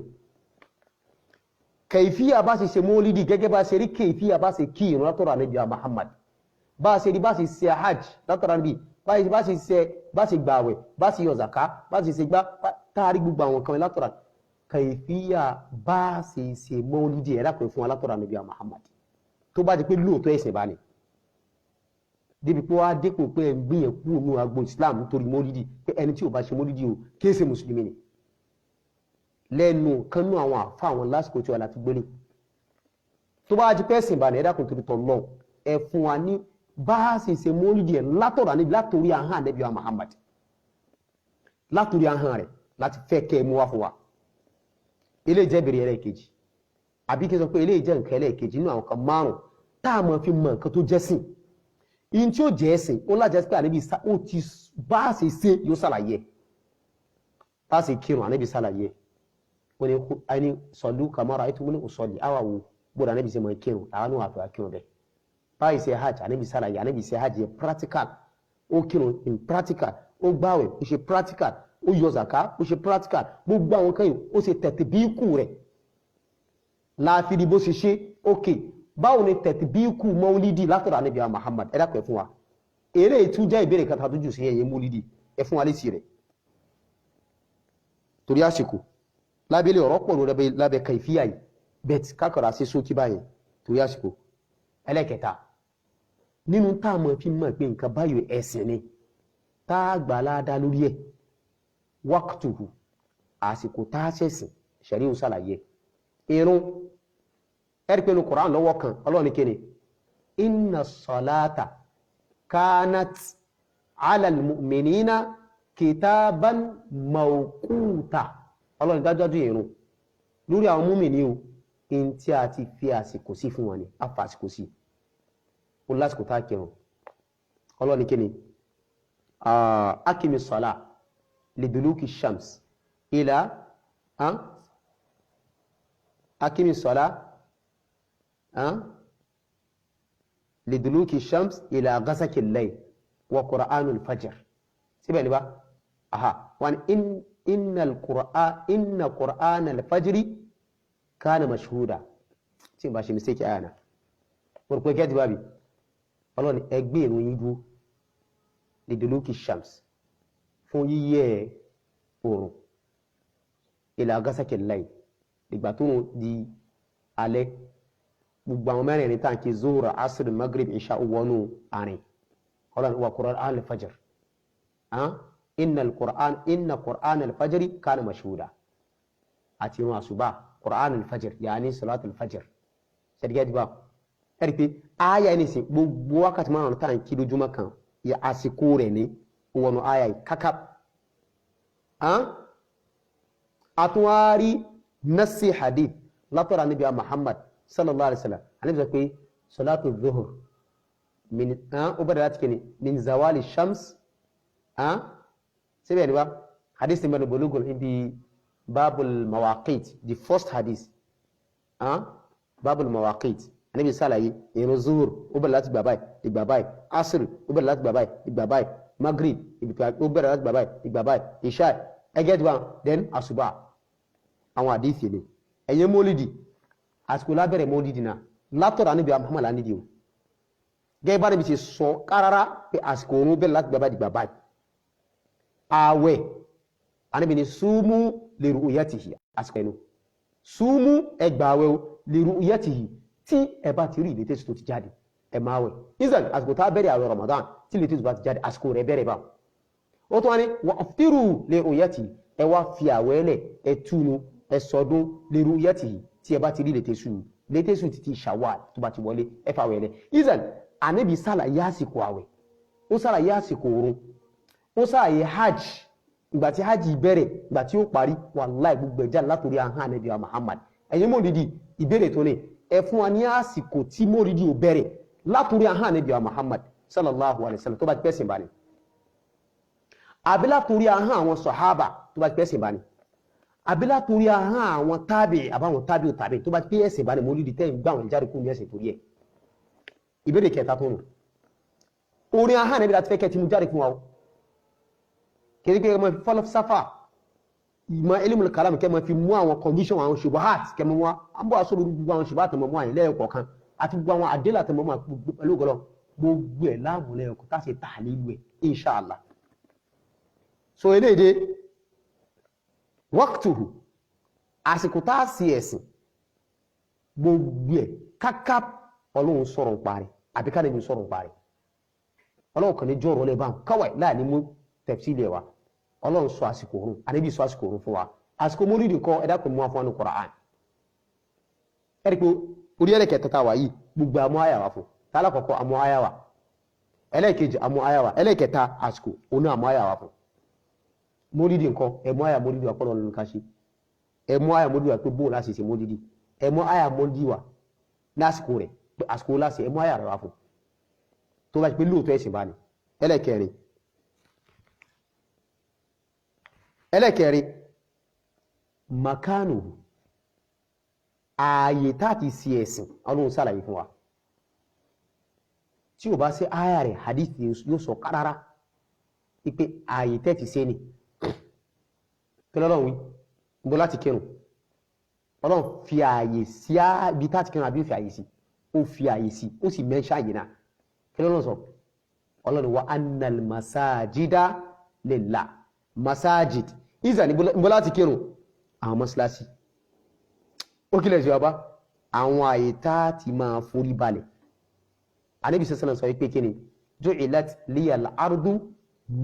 kayfiya bá ṣe ṣe mọ́lídì gẹ́gẹ́ bá ṣe rí kayfiya bá ṣe kí ìrún látọ̀rọ̀ Ànábì Muhammad bá ṣe rí bá ṣe ṣe hajj látọ̀rọ̀ Ànábì bá ṣe gbààwẹ̀ bá ṣe yọ zaka bá ṣe ṣe gbá táàrí gbogbo àwọn kan látọ̀rọ̀ kayfiya bá ṣe ṣe mọ́lídì ẹ̀rá pẹ̀ fún wa látọ̀rọ̀ Ànábì Muhammad tó bá di pé lóòótọ́ ẹ̀sìn bá ní débi pé wá dépò pé ẹ̀ ń gbìyànjú nínú agbo Islam nítorí mọ́lídì pé ẹni tí ò bá ṣe mọ́lídì o kí ẹ ṣe mùsùlùmí ni lẹ́nu kan nú àwọn àfa àwọn lásìkò tí wà láti gbélé tó bá di pé ẹ̀sìn bá ní ẹ̀dá kan torí tọ̀ lọ ẹ fún wa ní bá ṣe ṣe mọ́lídì ẹ̀ látọ̀rọ̀ Ànábì látòrí ahọ́n Ànábì Muhammad látòrí ahọ́n rẹ̀ láti fẹ́ kẹ́ ẹ mú wá fún wa eléyìí jẹ́ ìbéèrè ẹlẹ́ẹ̀kejì àbí kí n sọ pé eléyìí jẹ́ nǹkan ẹlẹ́ẹ̀kejì nínú àwọn kan márùn tá a máa fi mọ nǹkan tó jẹ́ sìn ihun tí ó jẹ́ ẹ̀sìn ó lájẹ́ pé Ànábì ó ti bá ṣe ṣe yóò ṣàlàyé bá ṣe kírun Ànábì ṣàlàyé ó ní ẹni sọ̀lú kàmọ́ra ètò múlẹ̀ òṣọ̀lì àwa wo gbọ́dọ̀ Ànábì ṣe mọ̀ kírun àwọn náà àfẹ́ kírun bẹ́ẹ̀ báyìí ṣe hajj Ànábì ṣàlàyé Ànábì ṣe hajj yẹ practical ó kírun in practical ó gbààwẹ̀ ó ṣe practical ó yọ zaka ó ṣe practical gbogbo àwọn kan yìí ó ṣe tẹ̀tẹ̀ bí ikú rẹ̀ láàfin di bó ṣe ṣe ókè báwo ni tẹ̀tìbíkù mọ́lídì látọ̀dọ̀ Ànábì wa Muhammad ẹ dákun ẹ fún wa eré ìtú jẹ́ ìbéèrè kan tàbí jù sí ẹ̀yẹ mọ́lídì ẹ fún wa lésì rẹ̀ torí àsìkò lábẹ́lẹ̀ ọ̀rọ̀ pọ̀ lórí lábẹ́ kàìfíà yìí bẹ́ẹ̀ kákọ̀rọ̀ sí sókí báyìí torí àsìkò ẹlẹ́kẹta nínú táàmù fi mọ̀ pé nǹkan báyìí ẹ̀sìn ni táàgbà ládá lórí ẹ̀ wákùtùhù àsìkò táàṣẹ̀sìn ṣẹ̀rí ń ṣàlàyé irun ẹ̀rí pé ní Qur'an lọ́wọ́ kan Ọlọ́run ní kéne inna salata kanat ala al-mu'minina kitaban mawquta Ọlọ́run dájọ́jú irun lórí àwọn mùmínì o in tí a ti fi àsìkò sí fún wọn ni a fa àsìkò sí ó lásìkò tá kírun Ọlọ́run ní kéne akimi sọ́lá liduluki shams ila akimi sọ́lá liduluki shams ila ghasaki al-layl wa qur'anul fajr síbẹ̀ ní bá aha wọn inna qur'anal fajri kana mashhuda tí bá ṣe mistake ayana mo rò pé kẹ́ ti bá bí Ọlọ́run ẹgbẹ́ ìròyìn dúró liduluki shams fún yíyẹ oòrùn ila ghasaki al-layl ìgbà tó di alẹ́ gbogbo àwọn mẹ́rin tá kí zuhur asr maghrib isha wọnú àárín Ọlọ́run wa qur'an al-fajr inna qur'an al-fajr kana mashhuda àti ìrun àsùbá qur'an al-fajr yaani salat al-fajr ṣẹ́dígẹ́ dìbà ẹ̀rí pé ayà ní sí gbogbo wákàtí márùn-ún tá kí lójúmọ́ kan ya àsìkò rẹ̀ ní wọnú ayà kakap àtúwárí nassi hadith látọ̀rọ̀ Ànábì Muhammad sallallahu alaihi wasallam Ànábì sọ pé salatu dhuhur min ó bẹ̀rẹ̀ láti kíni min zawali shams síbẹ̀ ni wá hadith ní mẹ́rin bológun ibi babul mawaqit the first hadith babul mawaqit Ànábì sàlàyé ìrun zuhur ó bẹ̀rẹ̀ láti gbà báyìí ìgbà báyìí asr ó bẹ̀rẹ̀ láti gbà báyìí ìgbà báyìí maghrib ó bẹ̀rẹ̀ láti gbà báyìí ìgbà báyìí isha ẹgẹ́ tí wọ́n then àsùbá àwọn àdífì ni ẹ̀yẹ mọ́lìdì àsìkò lábẹ̀rẹ̀ mọ́lìdì náà látọ̀rọ̀ Ànábì Muhammad nídìí o gẹ́gẹ́ bá níbi ṣe sọ kárárá pé àsìkò òun bẹ̀rẹ̀ láti gbà báyìí ìgbà báyìí ààwẹ̀ Ànábì ní súnmú li ru'yatihi àsìkò ẹnu súnmú ẹgbàwẹ̀ li ru'yatihi tí ẹ bá ti rí ìlétẹ́sì tó ti jáde ẹ máa wẹ̀ ìsàn àsìkò tá bẹ̀rẹ̀ àwẹ̀ Ramadan tí ìlétẹ́sì bá ti jáde àsìkò rẹ̀ bẹ̀rẹ̀ bá ó tó wá ní wà aftiru li ru'yatihi ẹ wá fi àwẹ̀ lẹ̀ ẹ túnu ẹ sọdún li ru'yatihi tí ẹ bá ti rí ìlétẹ́sì ti ti Shawwal tó bá ti wọlé ẹ fà wẹ̀ lẹ̀ ìsàn Ànábì sàlàyé àsìkò àwẹ̀ ó sàlàyé àsìkò òrun ó sàlàyé hajj ìgbà tí hajj bẹ̀rẹ̀ ìgbà tí ó parí wallahi gbogbo ẹ̀já látòrí ahọ́n Ànábì Muhammad ẹ̀yin mọ́lìdì ìbéèrè tó ní ẹ fún wa ní àsìkò tí mọ́lìdì ò bẹ̀rẹ̀ látòrí ahọ́n Ànábì Muhammad sallallahu alaihi wasallam tó bá ti pẹ́sìn bá ní àbí látòrí ahọ́n àwọn sọ̀hábà tó bá ti pẹ́sìn bá ní àbí látòrí ahọ́n àwọn tábì àbáwọn tábì ò tábì tó bá ti pẹ́sìn bá ní mọ́lìdì tẹ́ ń gbà wọn jáde kú ní ẹ̀sìn torí ẹ̀ ìbéèrè kẹta tó nù orin ahọ́n Ànábì láti fẹ́ kẹ́ ti mú jáde fún wa kẹ́kẹ́ mọ́ falsafa ìmọ̀ ilmul kalam kẹ́ mọ́ fi mú àwọn condition àwọn shubuhat kẹ́ mọ́ wá an bọ́ aṣọ gbogbo àwọn shubuhat mọ́ mọ́ àyìn lẹ́yìn kọ̀ọ̀kan àti gbogbo àwọn àdélà tẹ́ mọ́ pẹ̀lú gọlọ́ gbogbo ẹ̀ láàmù lẹ́yìn kọ̀ táṣe tahlilu ẹ̀ inṣáàlá so eléde waqtuhu àsìkò tá sí ẹ̀sìn gbogbo ẹ̀ káká Ọlọ́run sọ̀rọ̀ parí àbí ká ní sọ̀rọ̀ parí Ọlọ́run kan ní jọ́rọ̀ lẹ́bàá káwàí láàrin mú tafsili wa Ọlọ́run sọ àsìkò òrùn Ànábì sọ àsìkò òrùn fún wa àsìkò mọ́lìdì kọ́ ẹ̀dá kò mú wa fún wa ní Qur'an ẹ̀rí pé orí ẹlẹ́kẹ̀ẹ́ta tá wà yìí gbogbo àmú àyà wa fún tààlà kọ̀kọ́ àmú àyà wa ẹlẹ́kẹ̀ẹ́jì àmú àyà wa ẹlẹ́kẹ̀ẹ́ta àsìkò òun àmú àyà wa fún mọ́lìdì nǹkan ẹ̀mú àyà mọ́lìdì wa kọ́nà lónìí káṣí ẹ̀mú àyà mọ́lìdì wa pé bóun láti ṣe mọ́lìdì ẹ̀mú àyà mọ́lìdì wa lásìkò rẹ̀ àsìkò láti ẹ̀mú àyà rẹ̀ wa fún tó bá ti pé lóòótọ́ ẹ̀sìn bá ní ẹlẹ́kẹ̀ẹ́rin makanu ààyè táti sí ẹ̀sìn Ọlọ́run ṣàlàyé fún wa tí ó bá sí àyà rẹ̀ hadith yóò sọ kárárá wípé ààyè tẹ́tì sí ní kí lọ́lọ́run wí bó láti kírun Ọlọ́run fi ààyè sí ibi tá ti kírun àbí ó fi ààyè sí ó fi ààyè sí ó sì mẹ́ṣà yìí náà kí ló ń sọ Ọlọ́run wa annal masajida lillah masajid ìzà ní bọ́lá ti kírun àwọn mọ́sálásí ó kílẹ̀ sí ọba àwọn ààyè tá ti máa forí balẹ̀ Ànábì sallallahu sọ wípé kíni ju'ilat liyal ardu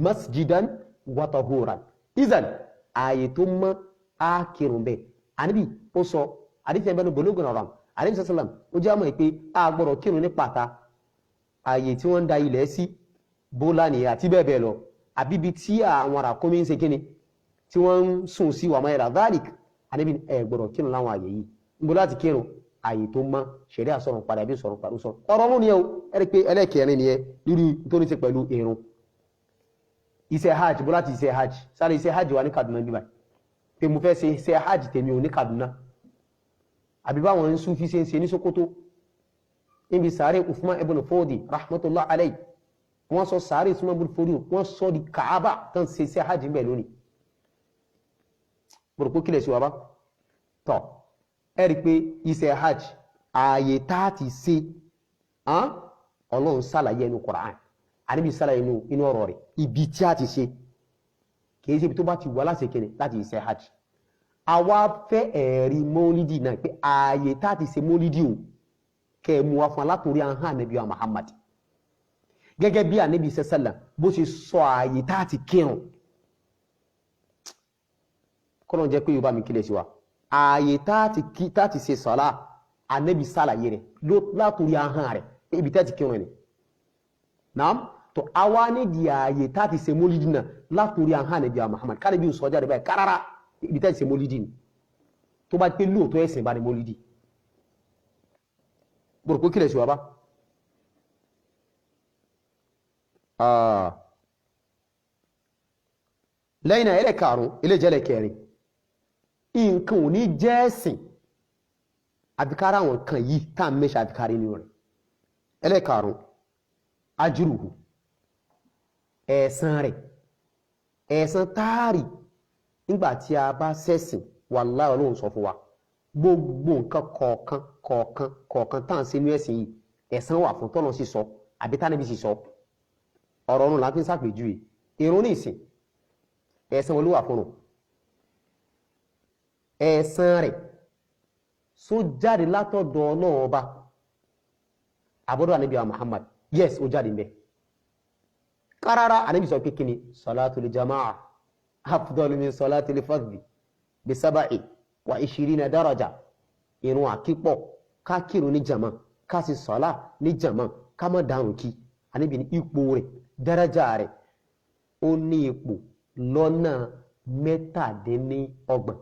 masjidan wa tahuran ìzà ààyè tó mọ́ á kírun bẹ́ẹ̀ Ànábì ó sọ àdífẹ́ ẹgbẹ́nu Bulughul Maram Ànábì sallallahu ó jẹ́ àmọ́ pé a gbọ́dọ̀ kírun ní pàtà ààyè tí wọ́n ń da ilẹ̀ sí bólá ní àti bẹ́ẹ̀ bẹ́ẹ̀ lọ àbíbi tí àwọn àràkómi ń ṣe kíni tí wọ́n ń sùn sí wàmọ́ ẹ̀rà dhalik Ànábì ẹ gbọ́dọ̀ kírun láwọn ààyè yìí ń bó láti kírun ààyè tó mọ́ ṣẹ̀rí àsọ̀rọ̀ padà bí sọ̀rọ̀ pàdó sọ ọ̀rọ̀ mú nìyẹn o ẹ̀rí pé ẹlẹ́kẹ̀ẹ́rin nìyẹn lórí tó ní ṣe pẹ̀lú ìrun iṣẹ́ hajj bó láti iṣẹ́ hajj sáré iṣẹ́ hajj wà ní Kaduna bíbáyìí pé mo fẹ́ ṣe iṣẹ́ hajj tèmi ò ní Kaduna àbí báwọn ń Sufi ṣe ń ṣe ní Sokoto níbi sàárè Uthman ibn Fodi rahmatullah alayhi wọ́n sọ sàárè Uthman ibn Fodi wọ́n sọ di Kaaba tán ṣe iṣẹ́ hajj ń bẹ̀ lónìí bọ̀rọ̀kú kílẹ̀ sí wa bá tọ́ ẹ rí pé iṣẹ́ hajj ààyè tá ti ṣe Ọlọ́run sàlàyé inú Qur'an Ànábì sàlàyé inú ọ̀rọ̀ rẹ̀ ibi tí a ti ṣe kìí ṣe ibi tó bá ti wà láti kéde láti iṣẹ́ hajj àwa fẹ́ ẹ̀rí mọ́lídì náà pé ààyè tá ti ṣe mọ́lídì o kẹ́ mú wa fún alátorí ahọ́n Ànábì wa Muhammad gẹ́gẹ́ bí Ànábì sallam bó ṣe sọ ààyè tá ti kírun kọ́nà jẹ́ pé Yorùbá mi kílẹ̀ sí wa ààyè tá ti ṣe sọ́lá Ànábì sàlàyé rẹ̀ látorí ahọ́n rẹ̀ ibi tá ti kírun ni naam to àwa ní di ààyè tá ti ṣe mọ́lídì náà látorí ahọ́n Ànábì wa Muhammad kárí bí sọ jáde báyìí kárárá ibi tá ti ṣe mọ́lídì ni tó bá pé lóòótọ́ ẹ̀sìn bá ní mọ́lídì gbọ́dọ̀ pé kílẹ̀ sí wa bá lẹ́yìn náà ẹlẹ́karùn-ún ilé jẹ́lẹ̀ kẹrin nǹkan ò ní jẹ́ ẹ̀sìn àbíkára àwọn kan yìí tá à ń mẹ́ṣà àbíkárí nínú rẹ̀ ẹlẹ́karùn-ún ajruhu ẹ̀san rẹ̀ ẹ̀san táàrí nígbà tí a bá ṣẹ̀sìn wallahi Ọlọ́run sọ fún wa gbogbo nǹkan kọ̀ọ̀kan tá à ń ṣe ní ẹ̀sìn yìí ẹ̀san wà fún tọ́nà sí sọ àbí tánàbí sì sọ ọ̀rọ̀ ọ̀run láti ń sàpèjúwe ìrun ní ìsìn ẹ̀san olúwà fún un ẹ̀san rẹ̀ só jáde látọ̀dọ̀ Ọlọ́run ọba àbọ́dọ̀ Ànábì wa Muhammad yes ó jáde ńbẹ̀ kárárá Ànábì sọ pé kíni salatul jama'a afdalu min salatil fadhi bi 27 daraja ìrun àkípọ̀ ká kírun ní jama ká sì sọ́lá ní jama ká má dárùn kí Ànábì ní ipò rẹ̀ daraja rẹ̀ ó ní ipò lọ́nà 27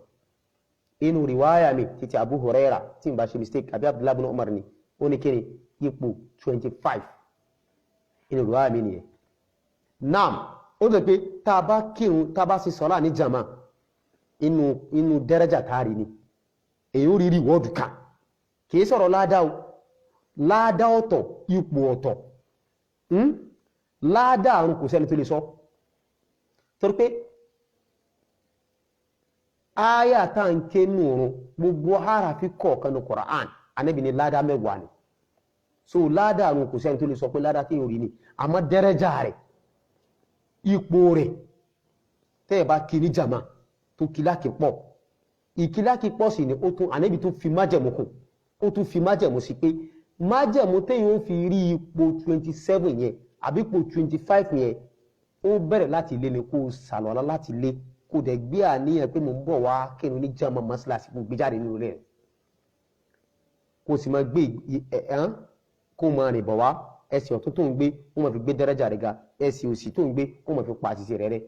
inú riwaya mi títí Abu Huraira tí n bá ṣe mistake àbí Abdullah ibn Umar ni ó ní kíni ipò 25 inú riwaya mi nìyẹn naam ó dẹ̀ pé tá a bá kírun tá a bá sì sọ́lá ní jama inú daraja táàrí ni èyí ó rí rí wọ́ọ̀dù kan kìí sọ̀rọ̀ ládá ọ̀tọ̀ ipò ọ̀tọ̀ ládá àrùn kò sẹ́ni tó lè sọ torí pé áyà tá ń ké nù ọ̀run gbogbo harafi kọ̀ọ̀kan ní Qur'an Ànábì ní ládá mẹ́wàá ni so ládá àrùn kò sẹ́ni tó lè sọ pé ládá tí yóò rí ni àmọ́ dẹ́rẹ́jà rẹ̀ ipò rẹ̀ tẹ́ ẹ̀ bá kí ní jama tó kíláàkì pọ̀ ìkíláàkì pọ̀ sí ni ó tún Ànábì tó fi májẹ̀mú kù ó tún fi májẹ̀mú sí pé májẹ̀mú téyàn ó fi rí ipò 27 yẹn àbí ipò 25 yẹn ó bẹ̀rẹ̀ láti lé ni kó sàlọ́lá láti lé kó dẹ̀ gbé àníyàn pé mo ń bọ̀ wá kírun ní jama mọ́sálásí kó gbé jáde nínú rẹ̀ kó sì máa gbé kó máa rìn bọ̀ wá ẹsẹ̀ ọ̀tún tó ń gbé kó máa fi gbé dẹ́rẹ́jà rẹ̀ ga ẹsẹ̀ òsì tó ń gbé kó máa fi pa àṣìṣe rẹ̀ rẹ̀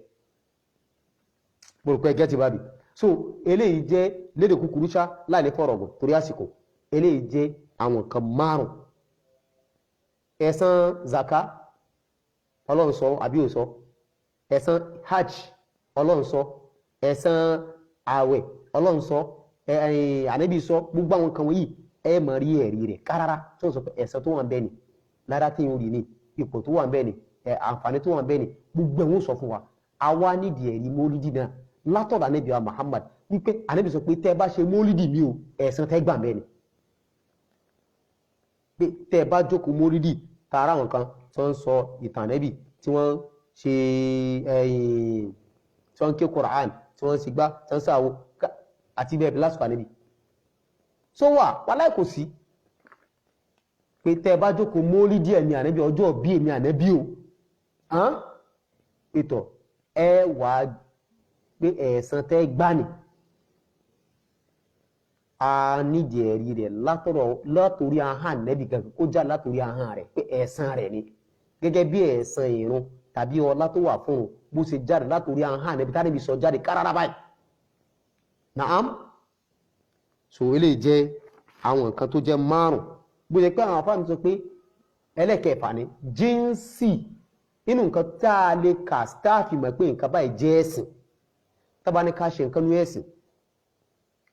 mo rò pé ẹgẹ́ ti bá bì so eléyìí jẹ́ lédè kúkúrú ṣá láì ní fọ̀rọ̀gùn torí àsìkò eléyìí jẹ́ àwọn nǹkan márùn ẹ̀san zaka Ọlọ́run sọ àbí ò sọ ẹ̀san hajj Ọlọ́run sọ ẹ̀san ààwẹ̀ Ọlọ́run sọ Ànábì sọ gbogbo àwọn nǹkan wọ̀nyí ẹ mọ̀ rí ẹ̀rí rẹ̀ kárárá tó ń sọ pé ẹ̀san tó wà ń bẹ ni lára tí yóò rí ni ipò tó wà ń bẹ ni àǹfààní tó wà ń bẹ ni gbogbo ẹ̀wọ̀n sọ fún wa àwa nídìí ẹ̀rí mólídì náà látọ̀dọ̀ Ànábì wa Muhammad wípé ànábì sọ pé tẹ́ bá ṣe mólídì mi o ẹ̀san tẹ́ gbà mẹ́ni pé tẹ́ bá jókòó mólídì tààrà àwọn kan tó ń sọ ìtàn ànábì tí wọ́n ṣe tí wọ́n ké Qur'an tí wọ́n sì gbá tí wọ́n sàwọ́ àti bẹ́ẹ̀ bí lásìkò ànábì so wà láì kò sí pé tẹ́ bá jókòó mólídì ẹ̀mí ànábì ọjọ́ bí èmi ànábì o pẹ̀tọ̀ ẹ wà pé ẹ̀san tẹ́ gbà ní a nídìí ẹ̀rí rẹ̀ látòrí ahán nẹ́bí gangan kó já látòrí ahán rẹ̀ pé ẹ̀san rẹ̀ ni gẹ́gẹ́ bí ẹ̀san ìrun tàbí ọlá tó wà fún un bó ṣe jáde látòrí ahán nẹ́bí tá níbi sọ jáde kárárá báyìí naam so eléyìí jẹ́ àwọn nǹkan tó jẹ́ márùn bó ṣe pé àwọn afáàmì sọ pé ẹlẹ́kẹ̀ẹ́fà ni jíǹsì inú nǹkan tá a lè kà stáàfì mọ̀ pé nǹkan báyìí jẹ́ ẹ̀sìn tábà ní ká ṣe nǹkan ní ẹ̀sìn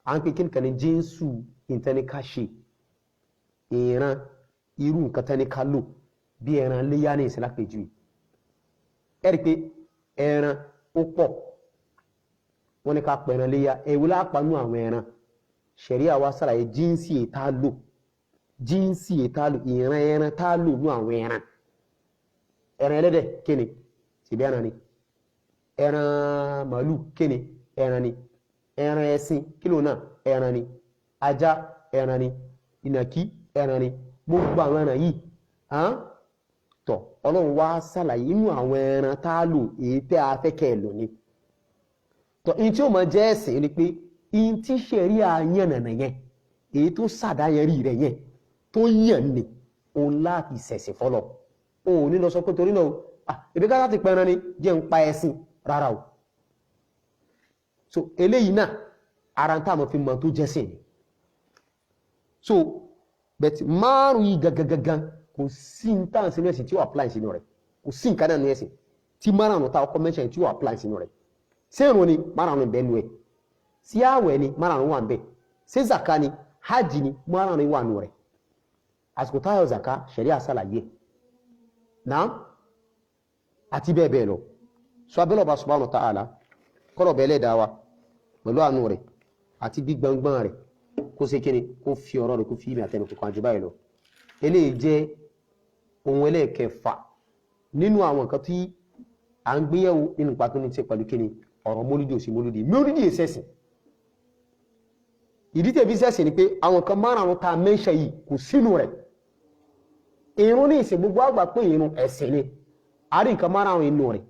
à ń pè kí nìkan ní jíǹsù nǹkan ní ká ṣe ìran irú nǹkan tán ní ká lò bí ẹran léyà ní ìsìn lápèjú yìí ẹ rí i pé ẹran ó pọ̀ wọ́n ní ká pa ẹran léyà èwo lápánú àwọn ẹran ṣẹ̀ríà wa ṣàlàyé jíǹsì ètà lò jíǹsì ètà lò ìran ẹran tá lò ní àwọn ẹran ẹlẹ́dẹ̀ kíni síbi ẹran ni ẹran màálù kíni ẹran ni ẹran ẹṣin kílò náà ẹran ni ajá ẹran ni ìnàkí ẹran ni gbogbo àwọn ẹran yìí tọ̀ ọlọ́run wá ṣàlàyé inú àwọn ẹran tá a lò èyí tẹ́ a fẹ́ kẹ́ ẹ lò ní tọ̀ in tí ó mọ jẹ́ ẹ̀sìn ni pé in tí ṣẹ̀rí àyàn nànà yẹn èyí tó ṣàdáyẹrí rẹ̀ yẹn tó yàn ní òun láti ṣẹ̀sìn fọlọ́ òun ní lọ sọ pé torí náà ebi ká láti pẹran ni jẹ́ ń pa ẹ̀sìn rárá o so eléyìí náà ara ń tàà mọ̀ fi mọ̀ tó jẹ́sìn ni so bẹ̀tì márùn yìí gangan kò sí ń tàn sínú ẹ̀sìn tí ó apply sínú rẹ̀ kò sí nǹkan náà nínú ẹ̀sìn tí márùn ta ọkọ̀ mention tí ó apply sínú rẹ̀ ṣé ìrun ni márùn bẹ́ẹ̀ nu ẹ̀ sí àwẹ̀ ni márùn wà ń bẹ̀ ṣé zaka ni hajj ni márùn wà nù rẹ̀ àsìkò táyọ̀ zaka ṣẹ̀ríà ṣàlàyé náà àti bẹ́ẹ̀ bẹ́ẹ̀ lọ so abẹ́lẹ̀ ọba subhanahu wa ta'ala kọ́rọ̀ bẹ́ẹ̀lẹ̀ dáwà pẹ̀lú àánú rẹ̀ àti gbígbọ́ngbọ́n rẹ̀ kó ṣe kíni kó fi ọ̀rọ̀ rẹ̀ kó fi ìmì àtẹnu kọ̀kan jù báyìí lọ eléyìí jẹ́ ohun ẹlẹ́ẹ̀kẹfà nínú àwọn nǹkan tí à ń gbéyẹ̀wò nínú pàtó ní ti pẹ̀lú kíni ọ̀rọ̀ mólúdì òsì mólúdì ìṣẹ̀sìn ìdí tẹ̀bí ṣẹ̀sìn ni pé àwọn kan márùn-ún ta mẹ́ṣẹ̀ yìí kò sínú rẹ̀ ìrun ní ìsìn gbogbo àgbà pé ìrun ẹ̀sìn ni àrí nǹkan márùn-ún inú rẹ̀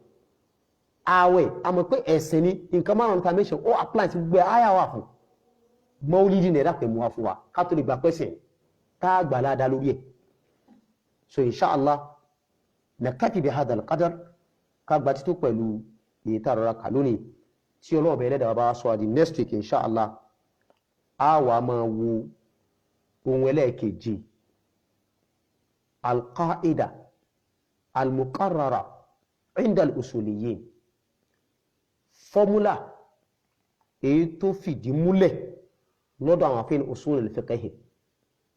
àwẹ̀ àmọ́ pé ẹ̀sìn ni nǹkan márùn-ún ta mẹ́ṣẹ̀ ó apply sí gbogbo àyà wà fún mọ́lídì ní ẹ̀dá pẹ̀ mú wa fún wa ká tó lè gbà pẹ́sìn tá a gbà ládàá lórí ẹ̀ so inshallah nakati bi hadha al-qadar ká gba tító pẹ̀lú èyí tá a rọra kà lónìí tí ọlọ́ọ̀bẹ ẹlẹ́dàá bá sọ àdì next week inshallah a wà máa wo ohun ẹlẹ́ẹ̀kejì al-qa'ida al-muqarrara inda al-usuliyyin fọ́múlà èyí tó fìdí múlẹ̀ lọ́dọ̀ àwọn afẹ́ni usul al-fiqh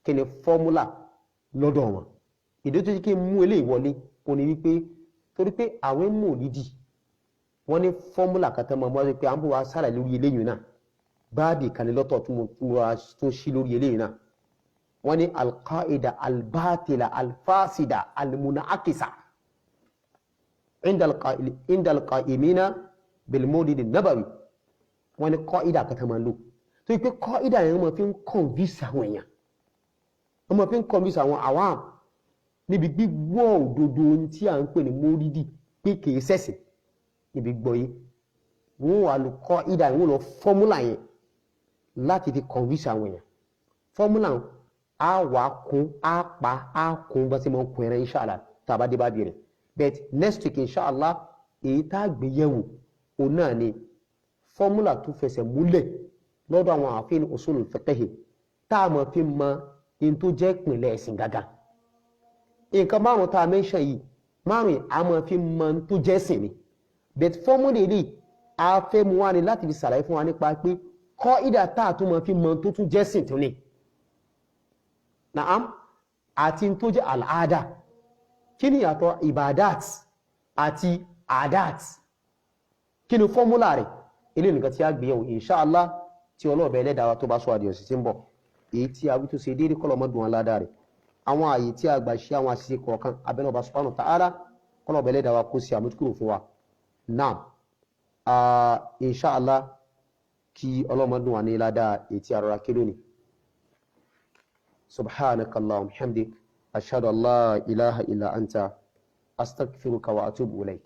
kí ni fọ́múlà lọ́dọ̀ wọn ìdí tó kí mú eléyìí wọlé kò ní wípé torí pé àwọn mòlídì wọ́n ní fọ́múlà kan tán mọ́ pé à ń bọ̀ wá sára lórí eléyìí náà báàbì kan ní lọ́tọ̀ tó ṣí lórí eléyìí náà wọ́n ní al-qa'ida al-batila al-fasida al-munakisa inda al-qa'imina bil-mawlid an-nabawi wọ́n ní qa'ida kan tán máa lò tó yí pé qa'ida yẹn wọ́n fi ń convince àwọn èèyàn wọ́n fi ń convince àwọn awam níbi gbígbọ́ òdodo tí a ń pè ní mórìdì pé kìí ṣẹ̀sìn níbi gbọ́ yìí wọ́n wà lọ kọ́ ìdá ìwọ̀n lọ fọ́múlà yẹn láti fi convince àwọn èèyàn fọ́múlà á wà kún á pa á kún bá sí mọ́ kún ẹran inshallah tàbá dé bá bẹ̀rẹ̀ but next week inshallah èyí tá a gbé yẹ̀wò òun náà ni fọ́múlà tó fẹsẹ̀ múlẹ̀ lọ́dọ̀ àwọn àfihàn usulul fiqh tá a mọ̀ fi mọ in tó jẹ́ ìpìnlẹ̀ ẹ̀sìn gàgà nǹkan márùn tá a mention yìí márùn a máa fi mọ tó jẹ́ ẹ̀sìn ni but fọ́múlà èdè a fẹ́ mú wá ní láti fi ṣàlàyé fún wa nípa pé kọ́ ìdá tá a tún máa fi mọ tó tún jẹ́ ẹ̀sìn tó ní naam àti tó jẹ́ al-ada kí ni yàtọ̀ ibadat àti adat kí ni fọ́múlà rẹ̀ ilé nìkan tí a gbé yẹ̀wò inshallah tí ọlọ́ọ̀bẹ ẹlẹ́dàá wa tó bá sọ àdìọ̀sí tí ń bọ̀ èyí tí a wí tó ṣe déédéé kọ́lọ́mọdún aládàá rẹ̀ àwọn ààyè tí a gbà ṣe àwọn àṣìṣe kọ̀ọ̀kan abẹ́nú ọba subhanahu wa ta'ala kọ́lọ́ọ̀bẹ ẹlẹ́dàá wa kó sí àmójúkúrò fún wa náà inshallah kí ọlọ́mọdún wa ní ládàá èyí tí a rọra kí lónìí subhanakallahumma hamdik ashhadu an la ilaha illa anta astaghfiruka wa atubu ilayk